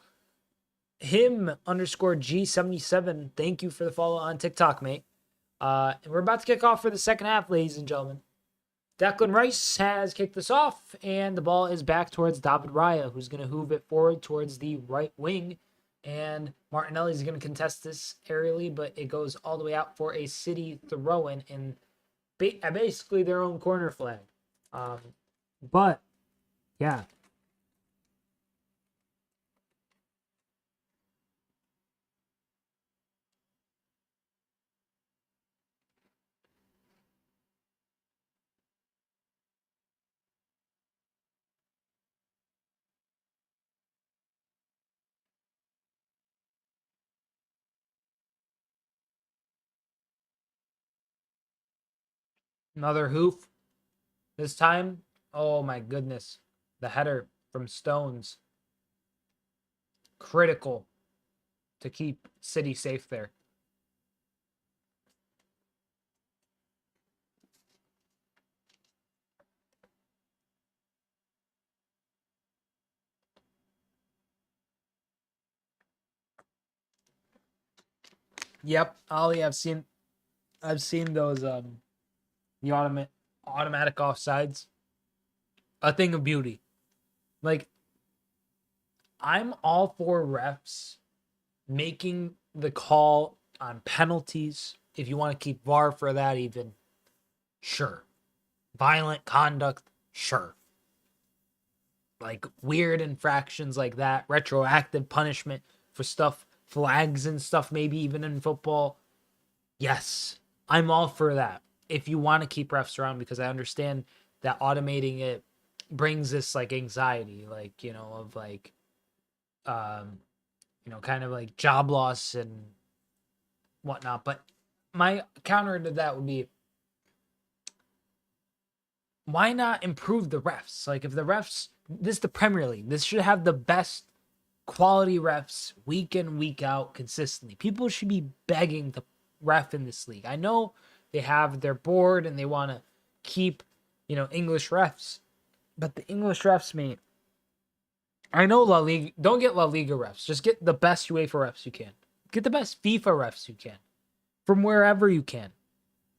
Him _ G77. Thank you for the follow on TikTok, mate. And we're about to kick off for the second half, ladies and gentlemen. Declan Rice has kicked this off, and the ball is back towards David Raya, who's going to hoof it forward towards the right wing. And Martinelli's going to contest this aerially, but it goes all the way out for a City throw-in in basically their own corner flag. But, yeah. Another hoof. This time, oh my goodness. The header from Stones. Critical to keep City safe there. Yep, Ollie, I've seen those the automatic offsides. A thing of beauty. Like, I'm all for refs making the call on penalties. If you want to keep VAR for that, even, sure. Violent conduct, sure. Like weird infractions like that, retroactive punishment for stuff, flags and stuff, maybe even in football. Yes, I'm all for that. If you want to keep refs around, because I understand that automating it brings this like anxiety, like, you know, of like, kind of like job loss and whatnot. But my counter to that would be, why not improve the refs? Like, if the refs, this is the Premier League. This should have the best quality refs week in, week out consistently. People should be begging the ref in this league. I know they have their board and they want to keep, English refs. But the English refs, mate, I know La Liga, don't get La Liga refs. Just get the best UEFA refs you can. Get the best FIFA refs you can from wherever you can.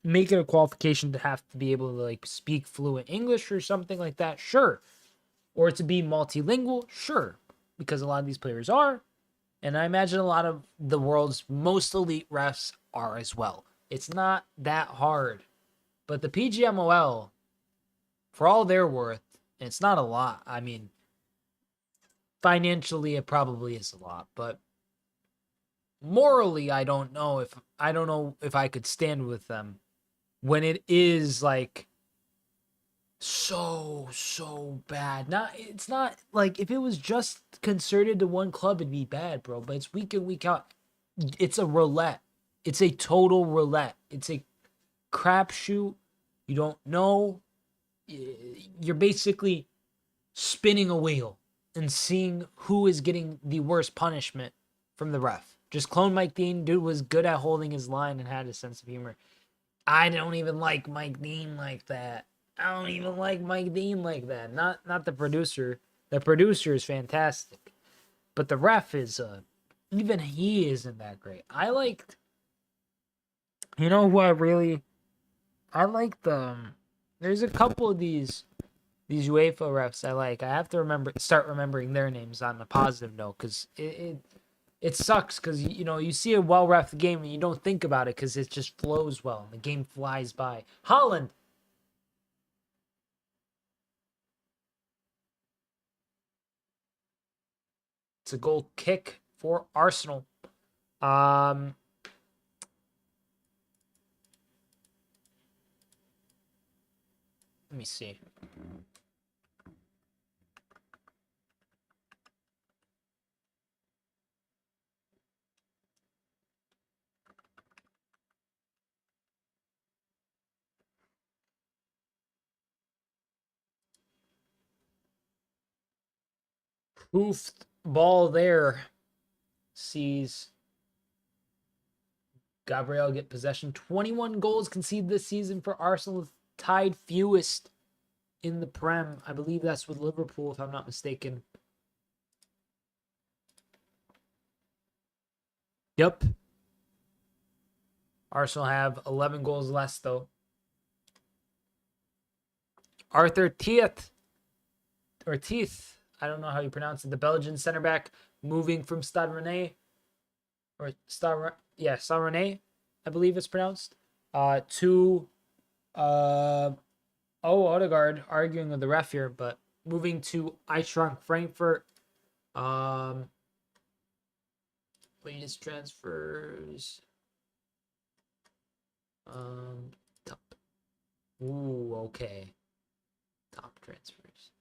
Make it a qualification to have to be able to like speak fluent English or something like that. Sure. Or to be multilingual. Sure. Because a lot of these players are. And I imagine a lot of the world's most elite refs are as well. It's not that hard. But the PGMOL, for all they're worth, and it's not a lot. I mean, financially, it probably is a lot. But morally, I don't know if I could stand with them when it is like so bad. It's not like if it was just concerted to one club, it'd be bad, bro. But it's week in, week out. It's a roulette. It's a total roulette. It's a crapshoot. You don't know. You're basically spinning a wheel and seeing who is getting the worst punishment from the ref. Just clone Mike Dean. Dude was good at holding his line and had a sense of humor. I don't even like Mike Dean like that. I don't even like Mike Dean like that. Not the producer. The producer is fantastic. But the ref is even he isn't that great. I liked who I like there's a couple of these UEFA refs I like. I have to start remembering their names on a positive note because it sucks because you see a well ref game and you don't think about it because it just flows well and the game flies by. Holland. It's a goal kick for Arsenal. Let me see. Hoofed ball there. Sees Gabriel get possession. 21 goals conceded this season for Arsenal, tied fewest in the Prem. I believe that's with Liverpool, if I'm not mistaken. Yep. Arsenal have 11 goals less, though. Arthur Teeth. I don't know how you pronounce it. The Belgian center back moving from Stade Rennais. Stade Rennais, I believe it's pronounced. To Odegaard arguing with the ref here, but moving to Eintracht Frankfurt. Latest transfers. Top. Ooh, okay. Top transfers.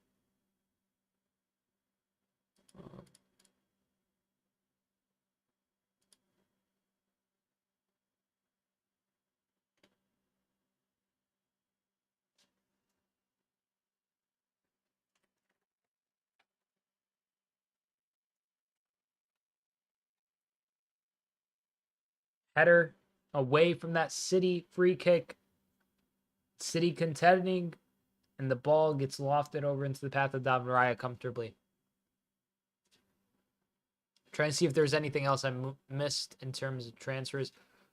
Header away from that City free kick. City contending, and the ball gets lofted over into the path of David Raya comfortably. Trying to see if there's anything else I missed in terms of transfers.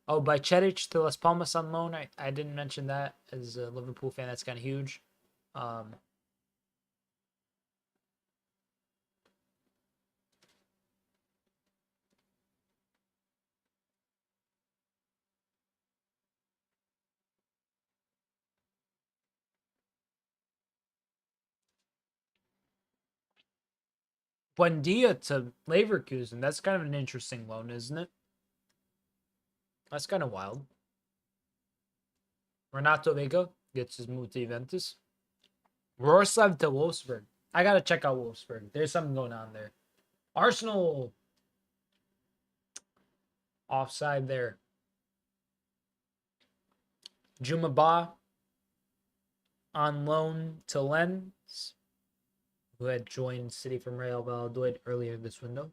Oh, by Chedic to Las Palmas on loan. I didn't mention that as a Liverpool fan. That's kind of huge. Buendia to Leverkusen. That's kind of an interesting loan, isn't it? That's kind of wild. Renato Vega gets his move to Juventus. Roslav to Wolfsburg. I gotta check out Wolfsburg. There's something going on there. Arsenal offside there. Juma Ba on loan to Lens, who had joined City from Real Valladolid earlier this window.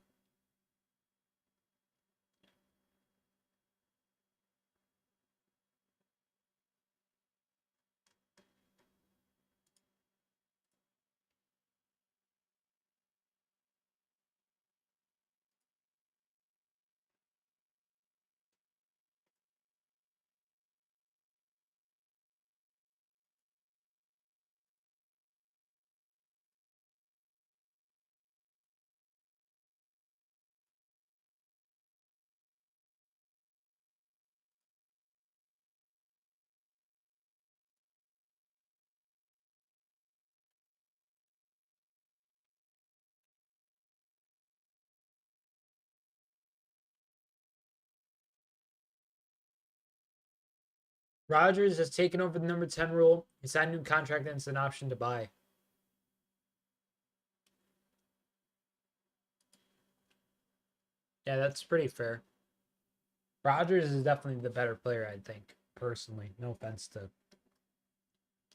Rodgers has taken over the number 10 role. He signed a new contract and it's an option to buy. Yeah, that's pretty fair. Rodgers is definitely the better player, I think, personally. No offense to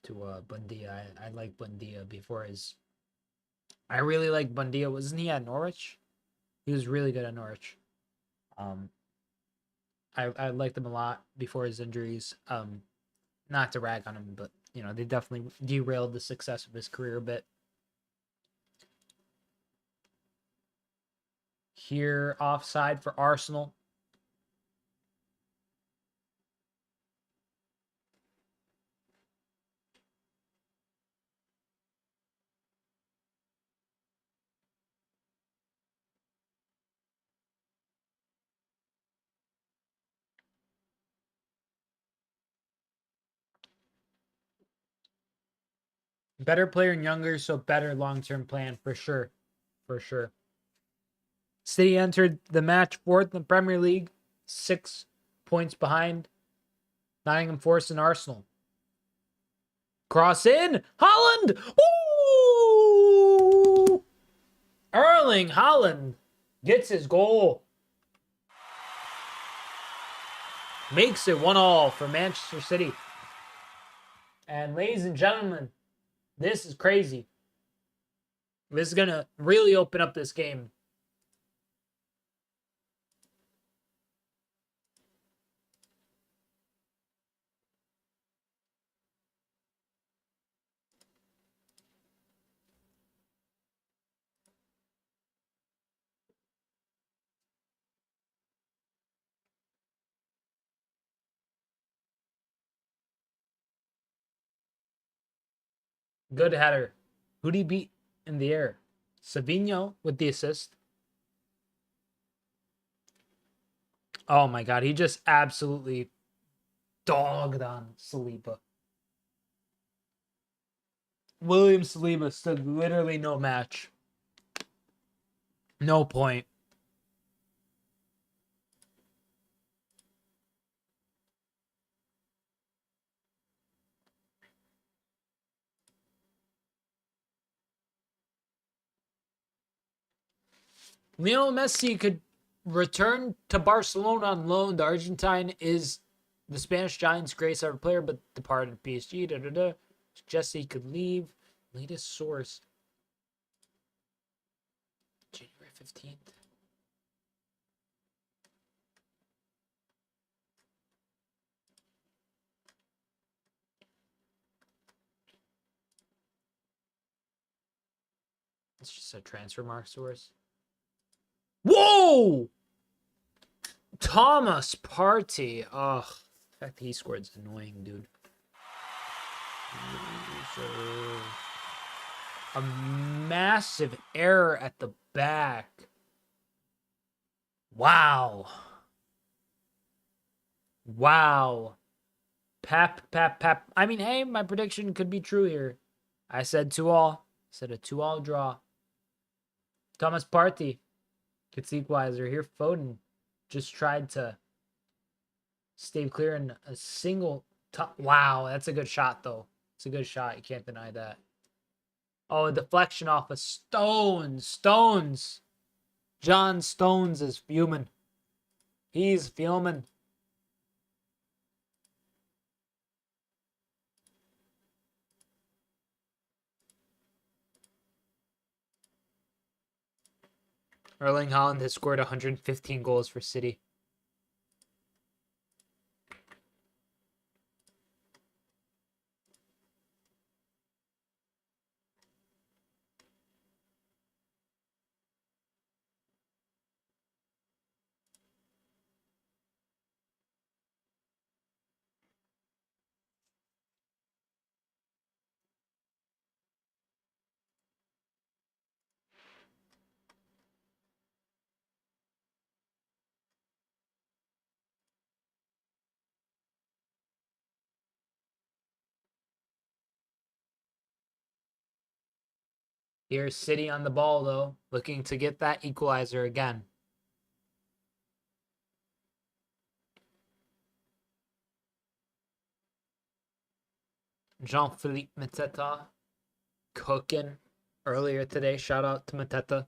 Buendia. I like Buendia before his. I really like Buendia. Wasn't he at Norwich? He was really good at Norwich. I liked him a lot before his injuries. Not to rag on him, but you know, they definitely derailed the success of his career a bit. Here, offside for Arsenal. Better player and younger, so better long-term plan for sure. For sure. City entered the match fourth in the Premier League, 6 points behind Nottingham Forest and Arsenal. Cross in, Haaland! Ooh! Erling Haaland gets his goal. Makes it 1-1 for Manchester City. And ladies and gentlemen, this is crazy. This is going to really open up this game. Good header. Who'd he beat in the air? Savinho with the assist. Oh my God, he just absolutely dogged on Saliba. William Saliba stood literally no match. No point. Lionel Messi could return to Barcelona on loan. The Argentine is the Spanish Giants' greatest ever player, but departed PSG. Suggests he could leave. Latest source. January 15th. It's just a transfer mark source. Whoa! Thomas Partey. Ugh. The fact that he scored is annoying, dude. A massive error at the back. Wow. Wow. Pep. I mean, hey, my prediction could be true here. I said 2-2. Said a 2-2 draw. Thomas Partey gets equalizer here. Foden just tried to stay clear in a single. Wow, that's a good shot, though. It's a good shot. You can't deny that. Oh, a deflection off of Stones. John Stones is fuming. He's fuming. Erling Haaland has scored 115 goals for City. Here's City on the ball, though, looking to get that equalizer again. Jean-Philippe Mateta cooking earlier today. Shout out to Mateta.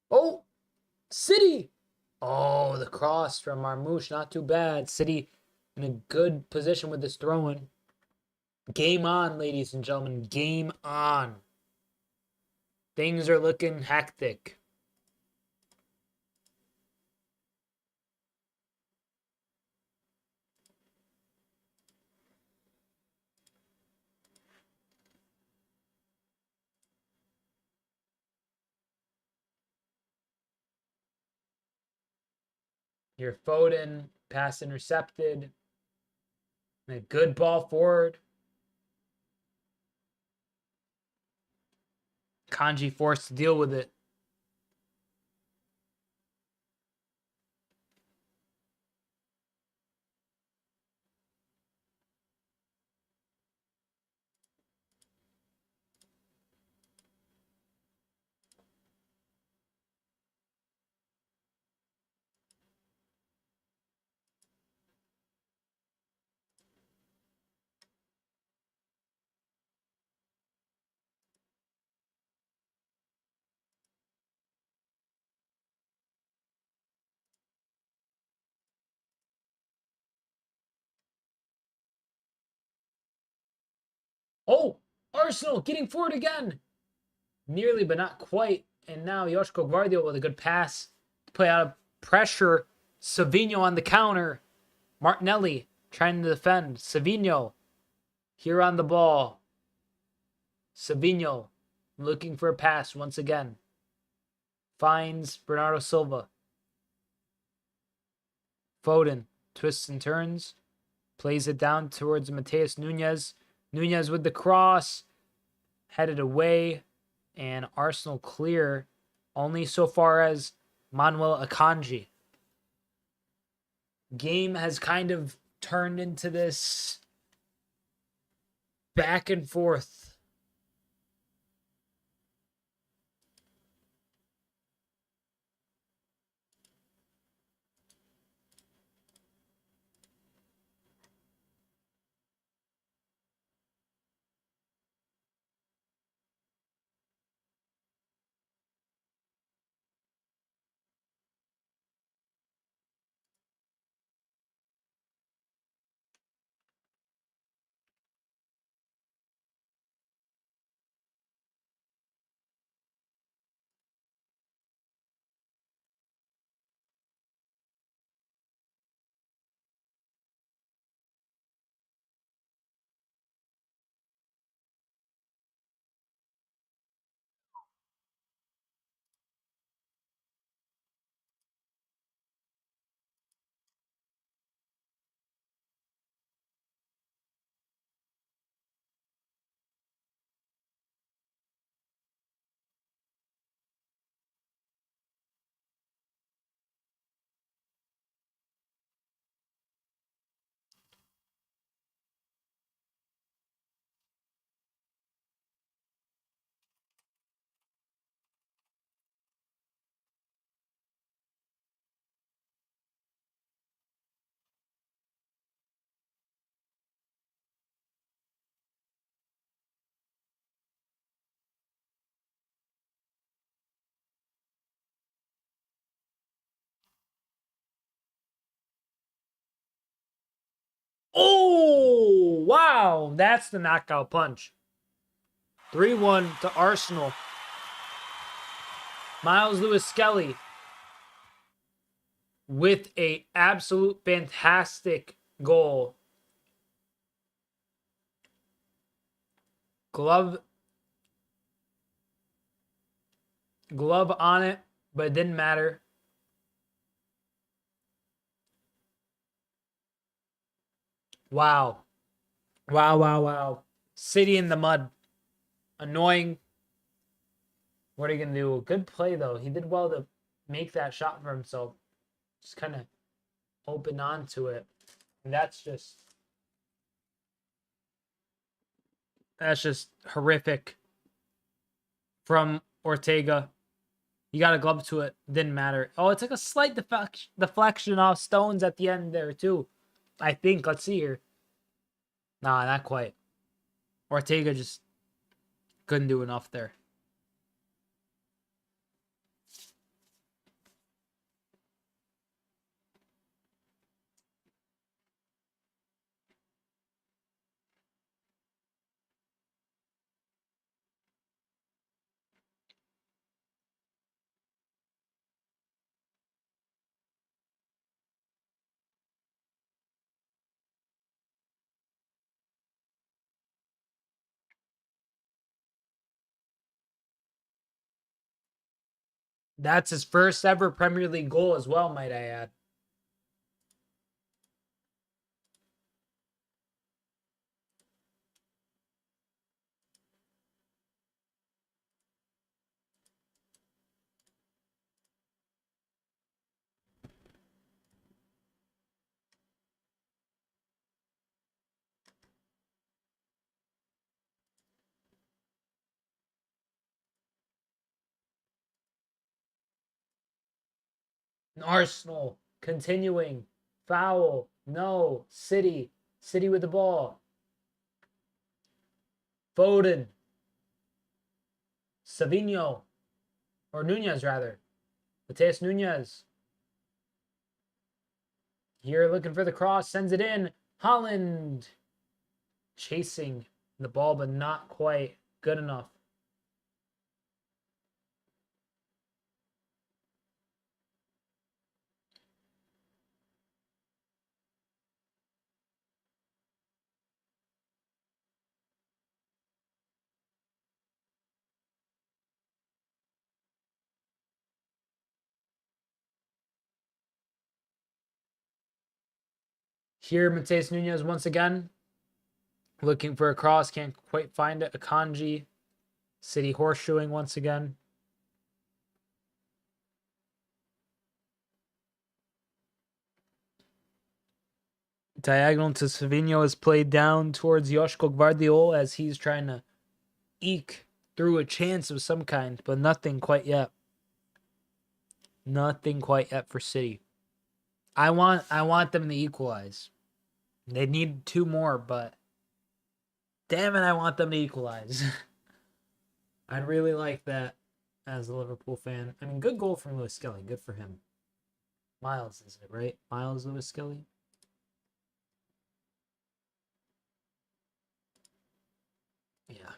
Oh, City! Oh, the cross from Marmouche. Not too bad. City in a good position with this throw-in. Game on, ladies and gentlemen. Game on. Things are looking hectic. Your Foden, pass intercepted. A good ball forward. Kanji forced to deal with it. Oh, Arsenal getting forward again. Nearly, but not quite. And now Joshko Guardiola with a good pass to play out of pressure. Savinho on the counter. Martinelli trying to defend. Savinho here on the ball. Savinho looking for a pass once again. Finds Bernardo Silva. Foden twists and turns. Plays it down towards Mateus Nunes. Nunes with the cross. Headed away. And Arsenal clear only so far as Manuel Akanji. Game has kind of turned into this back and forth. Oh, wow. That's the knockout punch. 3-1 to Arsenal. Miles Lewis-Skelly with a absolute fantastic goal. Glove on it, but it didn't matter. Wow. City in the mud. Annoying. What are you going to do? Good play, though. He did well to make that shot for himself. Just kind of open on to it. And that's just horrific from Ortega. He got a glove to it. Didn't matter. Oh, it's like a slight deflection off Stones at the end there, too. I think. Let's see here. Nah, not quite. Ortega just couldn't do enough there. That's his first ever Premier League goal as well, might I add. Arsenal continuing. Foul. No. City with the ball. Foden. Savinho. Or Nunez, rather. Mateus Nunez. Here looking for the cross. Sends it in. Holland. Chasing the ball, but not quite good enough. Here, Mateus Nunez once again. Looking for a cross. Can't quite find it. Akanji. City horseshoeing once again. Diagonal to Savinho is played down towards Joshko Gvardiol as he's trying to eke through a chance of some kind, but nothing quite yet. Nothing quite yet for City. I want them to equalize. They need 2 more, but damn it, I want them to equalize. I'd really like that as a Liverpool fan. I mean, good goal from Lewis-Skelly. Good for him. Miles, is it, right? Miles Lewis-Skelly? Yeah.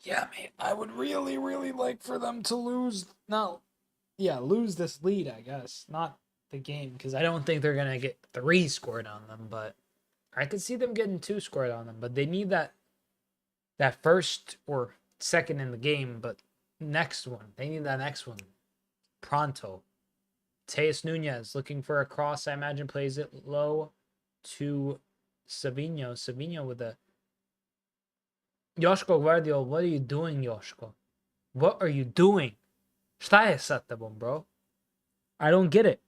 Yeah, mate. I would really, really like for them to lose. Lose this lead, I guess. Not the game, because I don't think they're going to get 3 scored on them, but I could see them getting 2 scored on them. But they need that first or second in the game, but next one. They need that next one. Pronto. Mateus Nunez looking for a cross, I imagine, plays it low to Savinho. Savinho with a Joshko Gvardiol, what are you doing, Joshko? What are you doing? Šta je sa tebom, bro? I don't get it.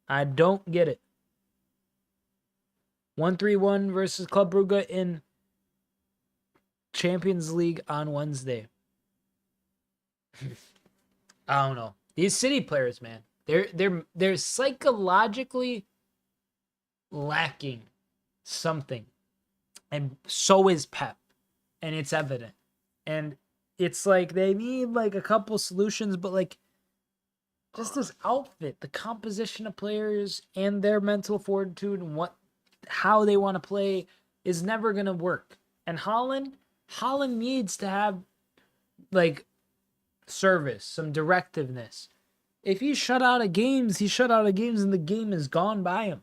I don't get it. 1-3-1 versus Club Brugge in Champions League on Wednesday. I don't know. These City players, man, they're psychologically lacking something. And so is Pep. And it's evident. And it's like they need like a couple solutions, but like just this outfit, the composition of players and their mental fortitude and how they want to play is never gonna work. And Holland needs to have like service, some directiveness. If he shut out of games, and the game is gone by him.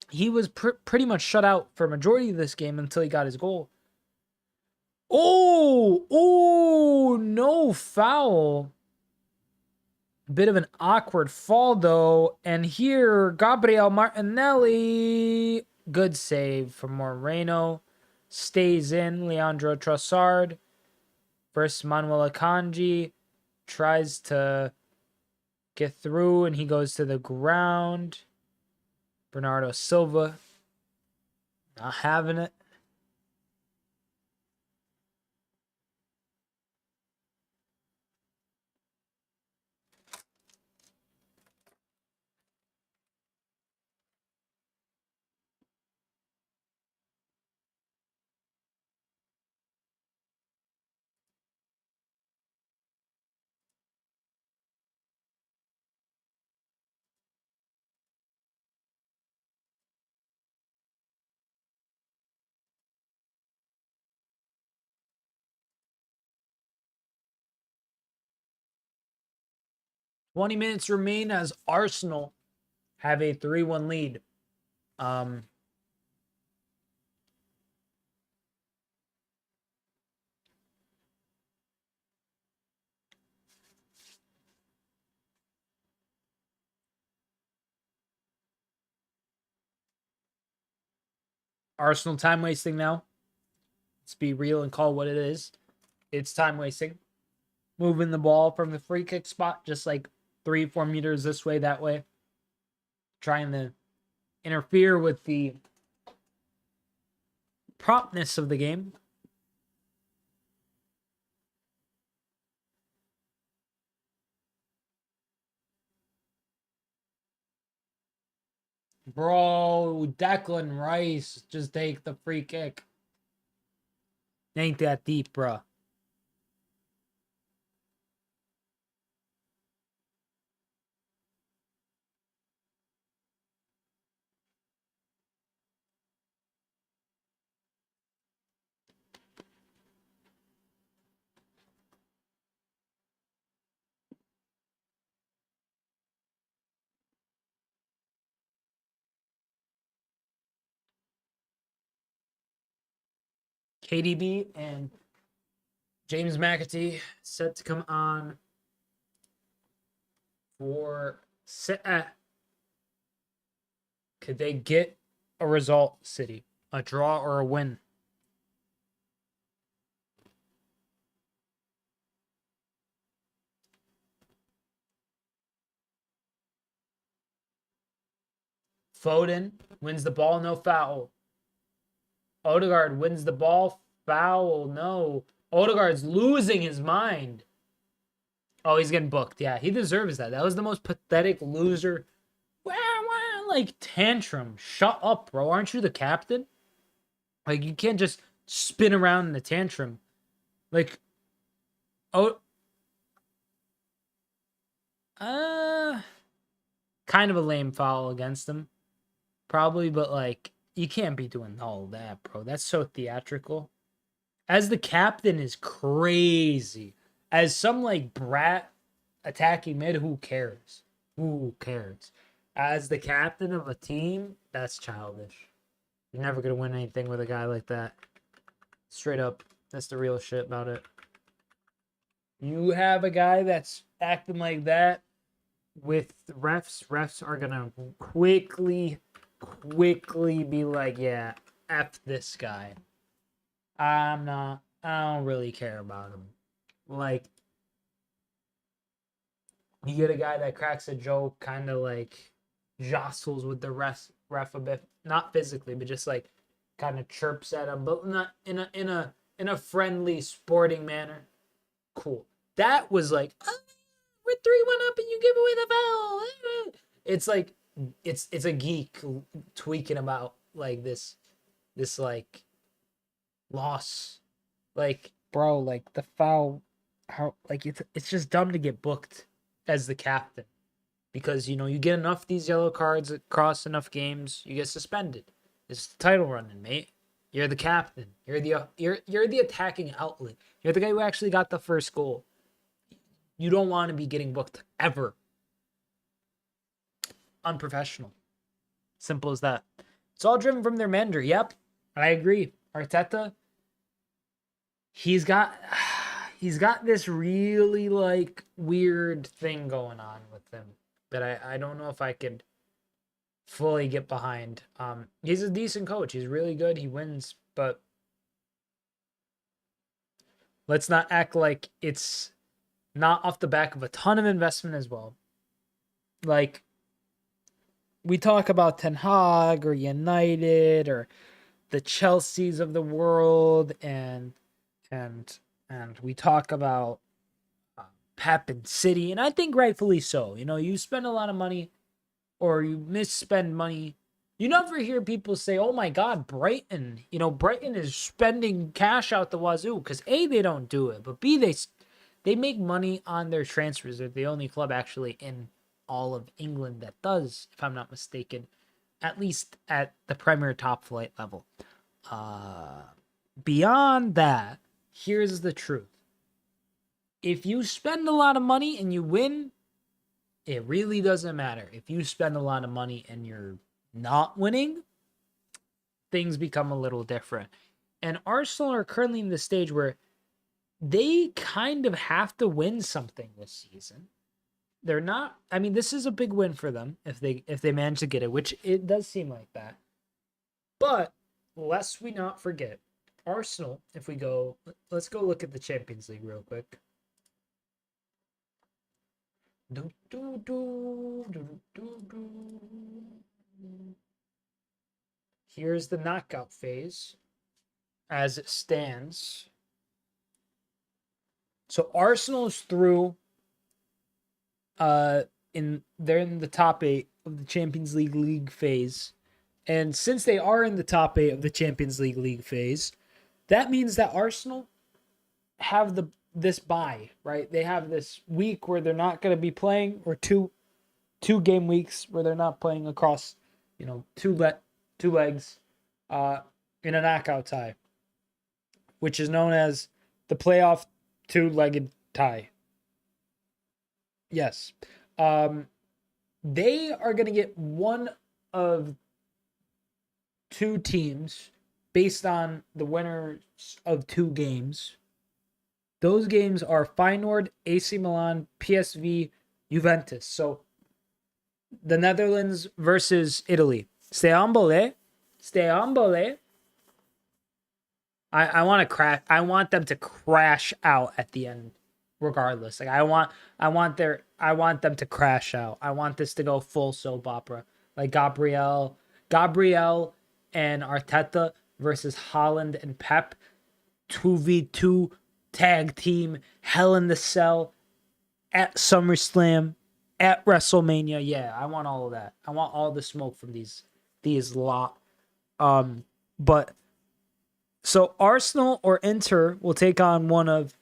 He was pretty much shut out for a majority of this game until he got his goal. Oh, no foul. Bit of an awkward fall, though. And here, Gabriel Martinelli. Good save from Moreno. Stays in. Leandro Trossard versus Manuel Akanji. Tries to get through, and he goes to the ground. Bernardo Silva. Not having it. $20 remain as Arsenal have a 3-1 lead. Arsenal time wasting now. Let's be real and call what it is. It's time wasting. Moving the ball from the free kick spot just like 3-4 meters this way, that way. Trying to interfere with the promptness of the game. Bro, Declan Rice, just take the free kick. Ain't that deep, bro. KDB and James McAtee set to come on for could they get a result, City? A draw or a win? Foden wins the ball, no foul. Odegaard wins the ball, foul, no. Odegaard's losing his mind. Oh, he's getting booked. Yeah, he deserves that. That was the most pathetic loser. Like tantrum. Shut up, bro. Aren't you the captain? Like, you can't just spin around in a tantrum. Like, oh, kind of a lame foul against him, probably. But like, you can't be doing all that, bro. That's so theatrical. As the captain is crazy. As some like brat attacking mid, who cares? Who cares? As the captain of a team, that's childish. You're never gonna win anything with a guy like that. Straight up, that's the real shit about it. You have a guy that's acting like that with refs. Refs are gonna quickly be like, yeah, F this guy. I don't really care about him. Like, you get a guy that cracks a joke, kind of like jostles with the ref a bit, not physically, but just like kind of chirps at him, but not in a friendly, sporting manner. Cool. That was like, oh, we're 3-1 up and you give away the foul. It's like it's a geek tweaking about like this like loss. Like, bro, like the foul, how like it's just dumb to get booked as the captain. Because, you get enough of these yellow cards across enough games, you get suspended. It's the title running, mate. You're the captain. You're the attacking outlet. You're the guy who actually got the first goal. You don't want to be getting booked ever. Unprofessional. Simple as that. It's all driven from their manager. Yep, I agree. Arteta, he's got this really weird thing going on with him that I don't know if I could fully get behind. He's a decent coach. He's really good. He wins, but let's not act like it's not off the back of a ton of investment as well. Like, we talk about Ten Hag or United or the Chelseas of the world, and we talk about Pep and City, and I think rightfully so. You spend a lot of money or you misspend money. You never hear people say, oh my God, Brighton. Brighton is spending cash out the wazoo, because A, they don't do it, but B, they make money on their transfers. They're the only club actually in all of England that does, if I'm not mistaken, at least at the Premier top flight level. Beyond that, here's the truth. If you spend a lot of money and you win, it really doesn't matter. If you spend a lot of money and you're not winning, things become a little different. And Arsenal are currently in the stage where they kind of have to win something this season. They're not, this is a big win for them if they manage to get it, which it does seem like that. But lest we not forget, Arsenal, let's go look at the Champions League real quick. Here's the knockout phase as it stands. So Arsenal is through. They're in the top 8 of the Champions League phase. And since they are in the top 8 of the Champions League phase, that means that Arsenal have this bye, right? They have this week where they're not going to be playing, or two game weeks where they're not playing across, two legs in a knockout tie, which is known as the playoff two-legged tie. Yes. They are going to get one of two teams based on the winners of 2 games. Those games are Feyenoord, AC Milan, PSV, Juventus. So the Netherlands versus Italy. Stay humble. I want to crash. I want them to crash out at the end, regardless. I want them to crash out. I want this to go full soap opera. Like Gabriel and Arteta versus Haaland and Pep. 2v2 tag team, Hell in the Cell, at SummerSlam, at WrestleMania. Yeah, I want all of that. I want all the smoke from these lot. But so Arsenal or Inter will take on one of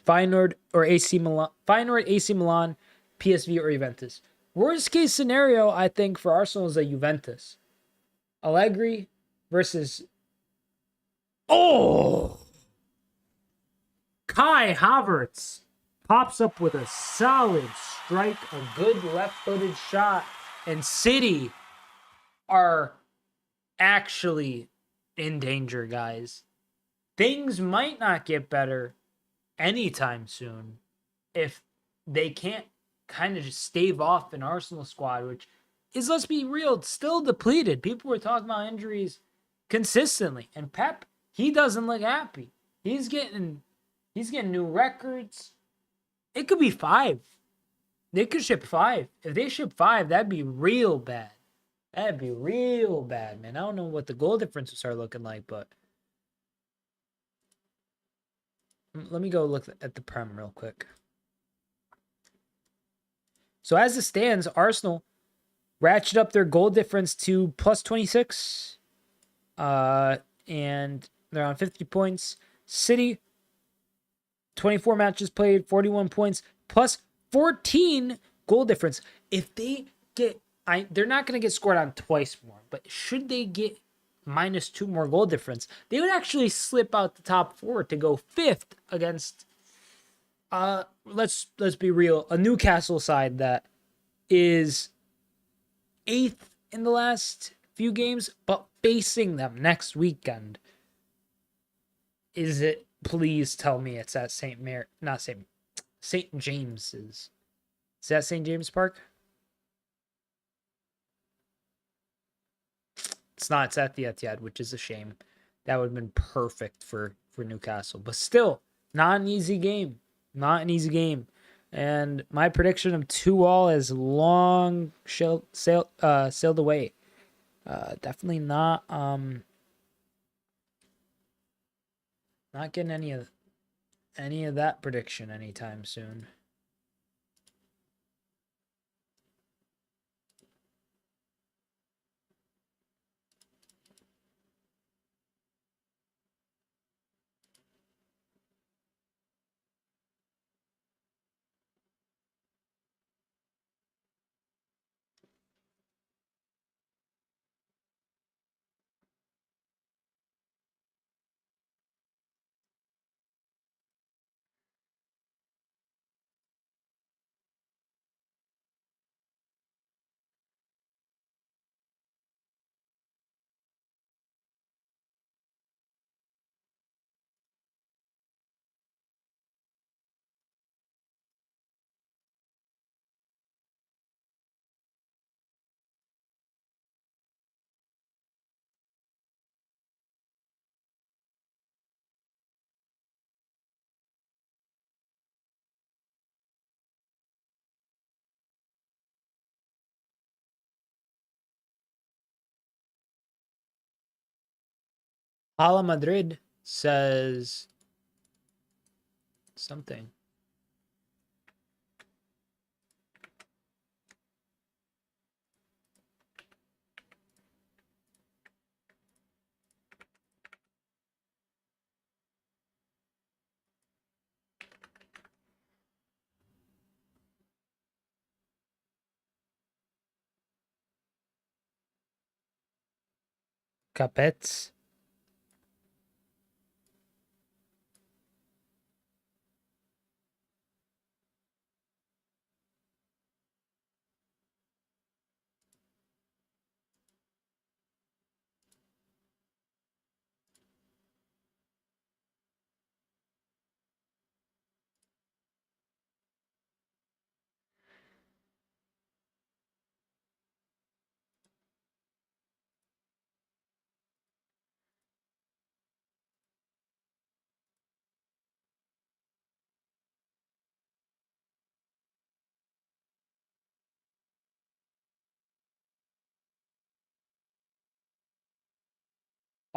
Feyenoord or AC Milan, PSV or Juventus. Worst case scenario, I think, for Arsenal is a Juventus. Allegri versus Kai Havertz pops up with a solid strike, a good left-footed shot, and City are actually in danger, guys. Things might not get better anytime soon if they can't kind of just stave off an Arsenal squad, which is, let's be real, still depleted. People were talking about injuries consistently, and Pep, he doesn't look happy. He's getting new records. It could be 5. They could ship 5. If they ship 5, that'd be real bad. That'd be real bad, man. I don't know what the goal differences are looking like, but let me go look at the Prem real quick. So as it stands, Arsenal ratchet up their goal difference to plus 26. And they're on 50 points. City, 24 matches played, 41 points, plus 14 goal difference. If they get, they're not going to get scored on twice more, but should they get -2 more goal difference, they would actually slip out the top four to go fifth against, let's be real, a Newcastle side that is eighth in the last few games, but facing them next weekend. Is it? Please tell me it's at St. James's. Is that St. James Park? It's not. It's at the Etihad, which is a shame. That would have been perfect for Newcastle, but still not an easy game. Not an easy game. And my prediction of 2-2 has long sailed away. Definitely not getting any of that prediction anytime soon. Hala Madrid says something. Capets.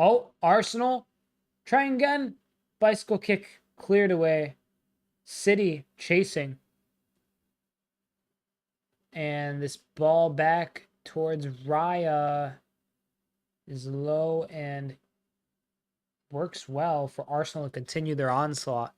Oh, Arsenal trying again. Bicycle kick cleared away. City chasing. And this ball back towards Raya is low and works well for Arsenal to continue their onslaught.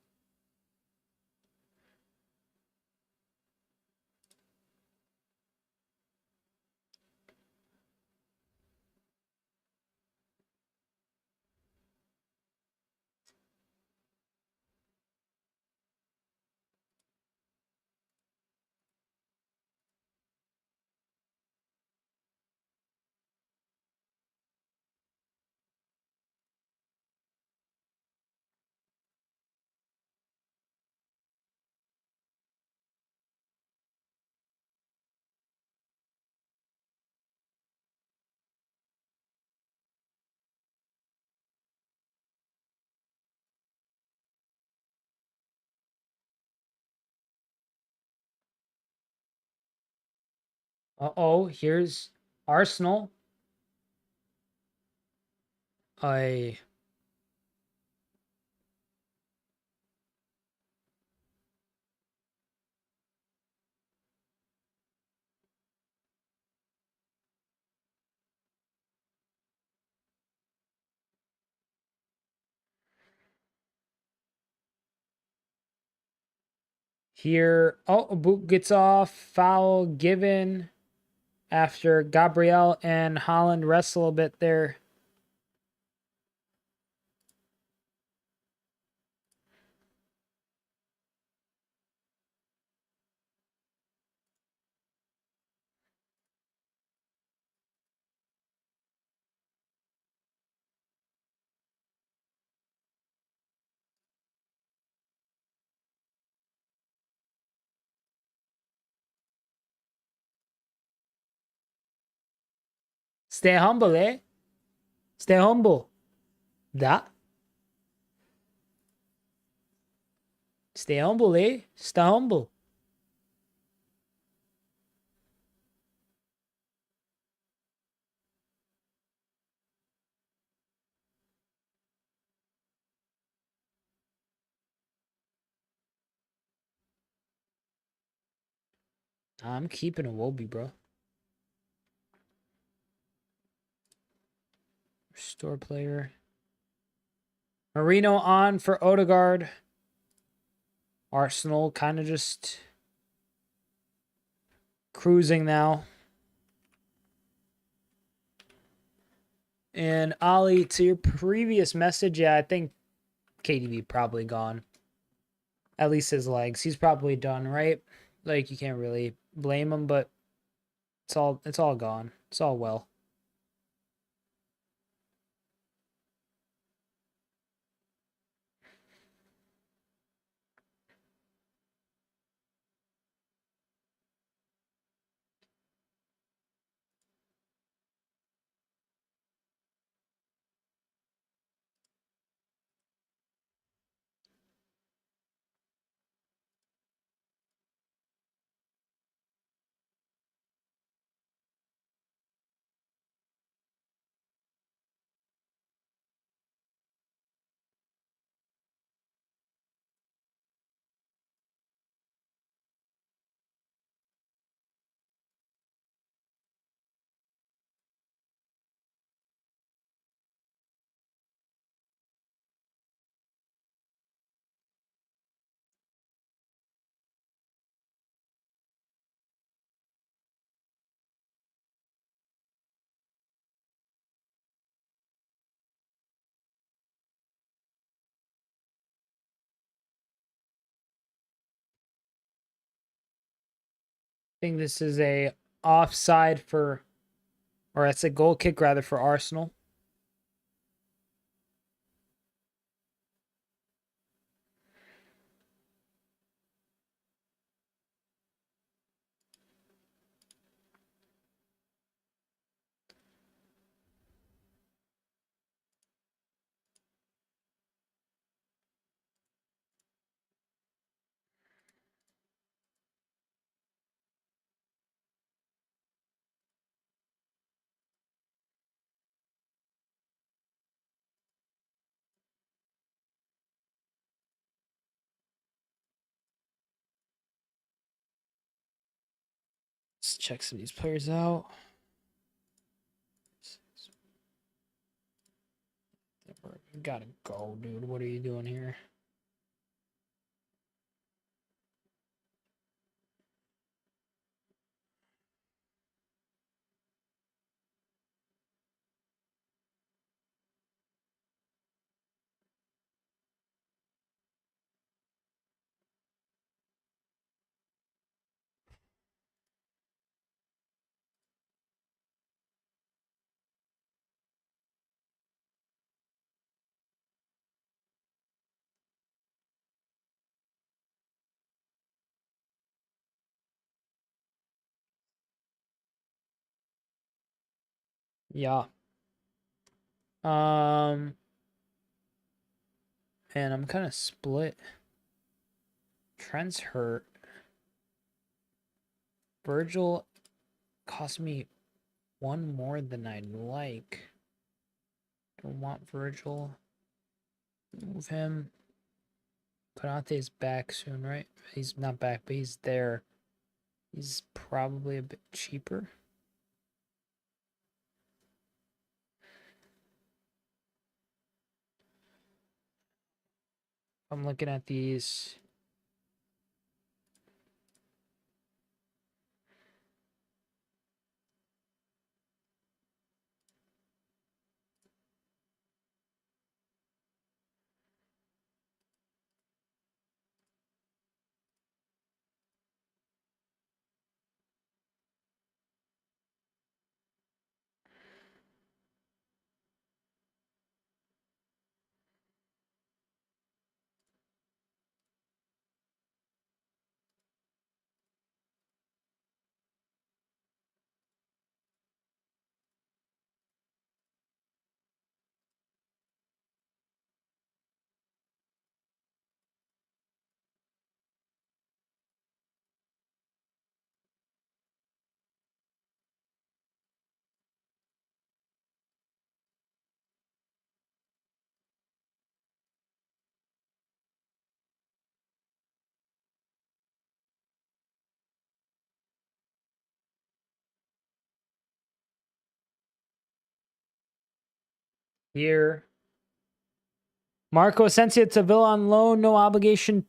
Uh-oh, here's Arsenal. I here. Oh, a boot gets off. Foul given after Gabriel and Holland wrestle a bit there. Stay humble, eh? Stay humble. Da. Stay humble, eh? Stay humble. I'm keeping a Wobie, bro. Restore player. Marino on for Odegaard. Arsenal kind of just cruising now. And Ali, to your previous message, yeah, I think KDB probably gone. At least his legs. He's probably done, right? Like you can't really blame him, but it's all gone. It's all well. I think this is a offside for, or it's a goal kick rather for Arsenal. Let's check some of these players out. Gotta go, dude. What are you doing here? Yeah. And I'm kind of split. Trent's hurt. Virgil cost me one more than I'd like. Don't want Virgil. Move him. Konate's back soon, right? He's not back, but he's there. He's probably a bit cheaper. I'm looking at these. Here. Marco Asensio to Villa on loan. No obligation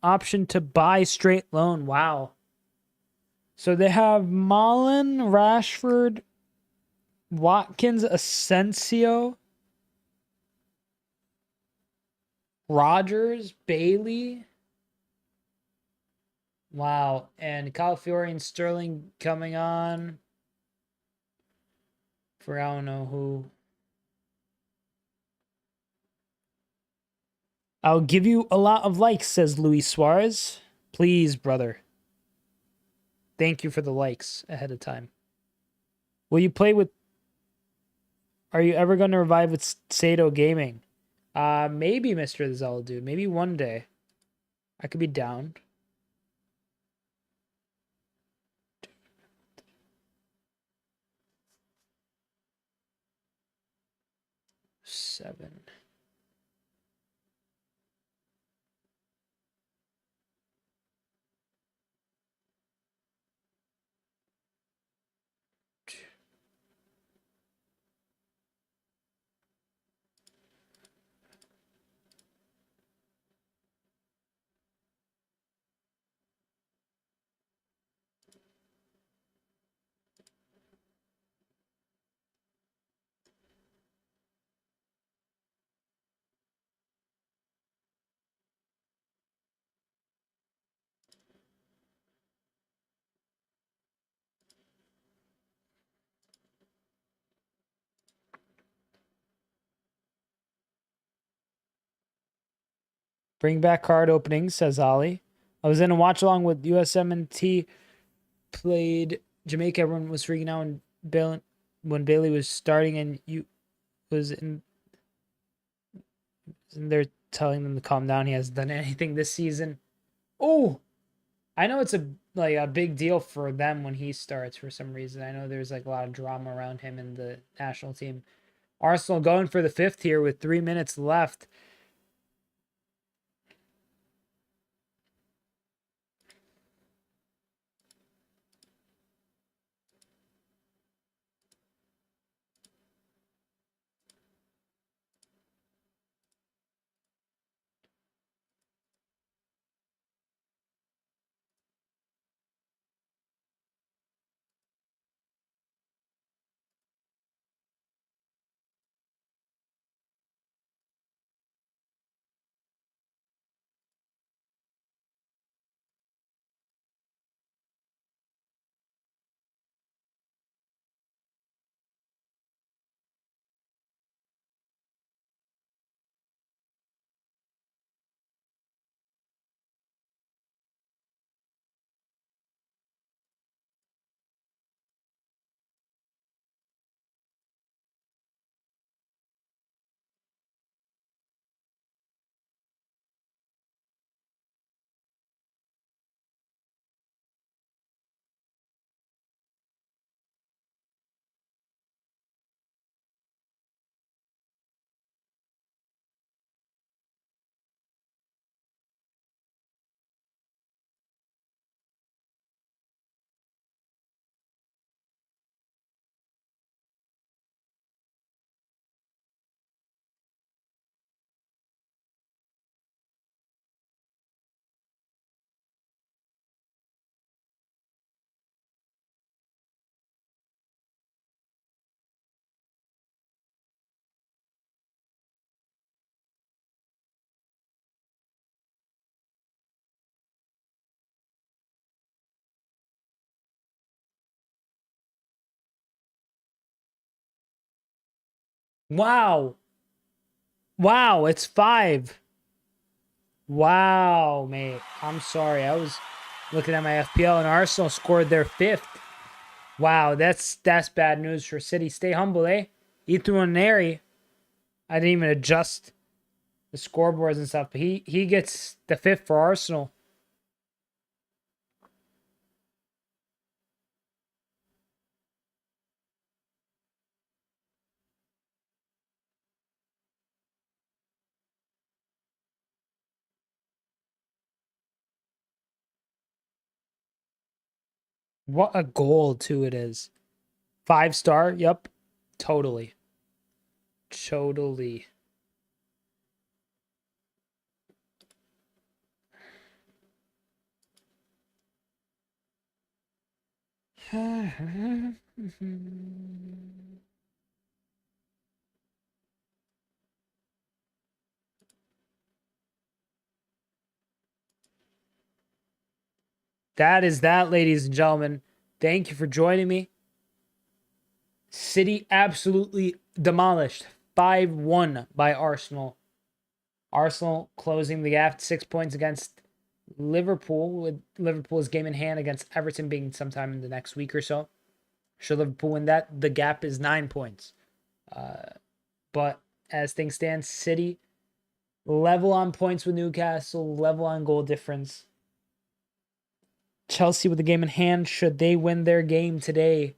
option to buy, straight loan. Wow. So they have Mullen, Rashford, Watkins, Asensio, Rogers, Bailey. Wow. And Calafiori and Sterling coming on for I don't know who. I'll give you a lot of likes, says Luis Suarez. Please, brother. Thank you for the likes ahead of time. Will you play with... Are you ever going to revive with Sedo Gaming? Maybe, Mr. Zelda. Maybe one day. I could be down. Seven. Bring back card openings, says Ollie. I was in a watch along with USMNT played Jamaica. Everyone was freaking out when Bailey was starting and you was in there telling them to calm down. He hasn't done anything this season. Oh, I know it's a big deal for them when he starts for some reason. I know there's like a lot of drama around him in the national team. Arsenal going for the fifth here with 3 minutes left. Wow. Wow, it's 5. Wow, mate. I'm sorry. I was looking at my FPL and Arsenal scored their 5th. Wow, that's bad news for City. Stay humble, eh? Eat through an airy. I didn't even adjust the scoreboards and stuff. But he gets the 5th for Arsenal. What a goal, too, it is. 5-star. Yep. Totally. Totally. That is that, ladies and gentlemen. Thank you for joining me. City absolutely demolished 5-1 by Arsenal. Arsenal closing the gap 6 points against Liverpool, with Liverpool's game in hand against Everton being sometime in the next week or so. Should Liverpool win that, the gap is 9 points. But as things stand, City level on points with Newcastle, level on goal difference. Chelsea with the game in hand, should they win their game today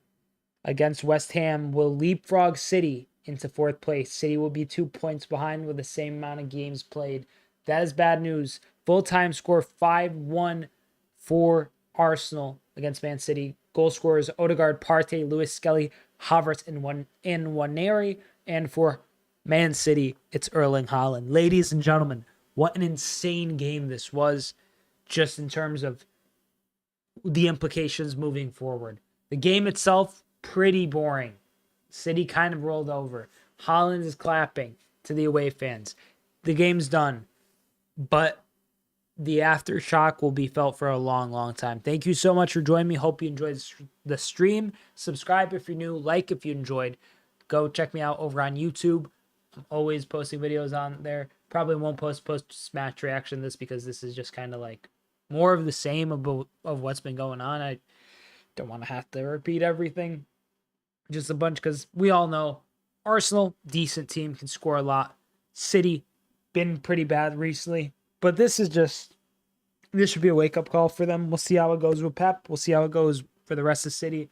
against West Ham, will leapfrog City into 4th place. City will be 2 points behind with the same amount of games played. That is bad news. Full-time score 5-1 for Arsenal against Man City. Goal scorers Odegaard, Partey, Lewis Skelly, Havertz, and Nwaneri. And for Man City, it's Erling Haaland. Ladies and gentlemen, what an insane game this was, just in terms of the implications moving forward. The game itself, pretty boring. City kind of rolled over. Haaland is clapping to the away fans. The game's done, but the aftershock will be felt for a long, long time. Thank you so much for joining me. Hope you enjoyed the stream. Subscribe if you're new. Like if you enjoyed. Go check me out over on YouTube. I'm always posting videos on there. Probably won't post match reaction this because this is just kind of like more of the same of what's been going on. I don't want to have to repeat everything. Just a bunch, because we all know Arsenal, decent team, can score a lot. City, been pretty bad recently. But this should be a wake-up call for them. We'll see how it goes with Pep. We'll see how it goes for the rest of City.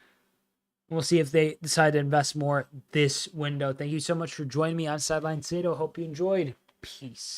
We'll see if they decide to invest more this window. Thank you so much for joining me on Sideline Sedo. Hope you enjoyed. Peace.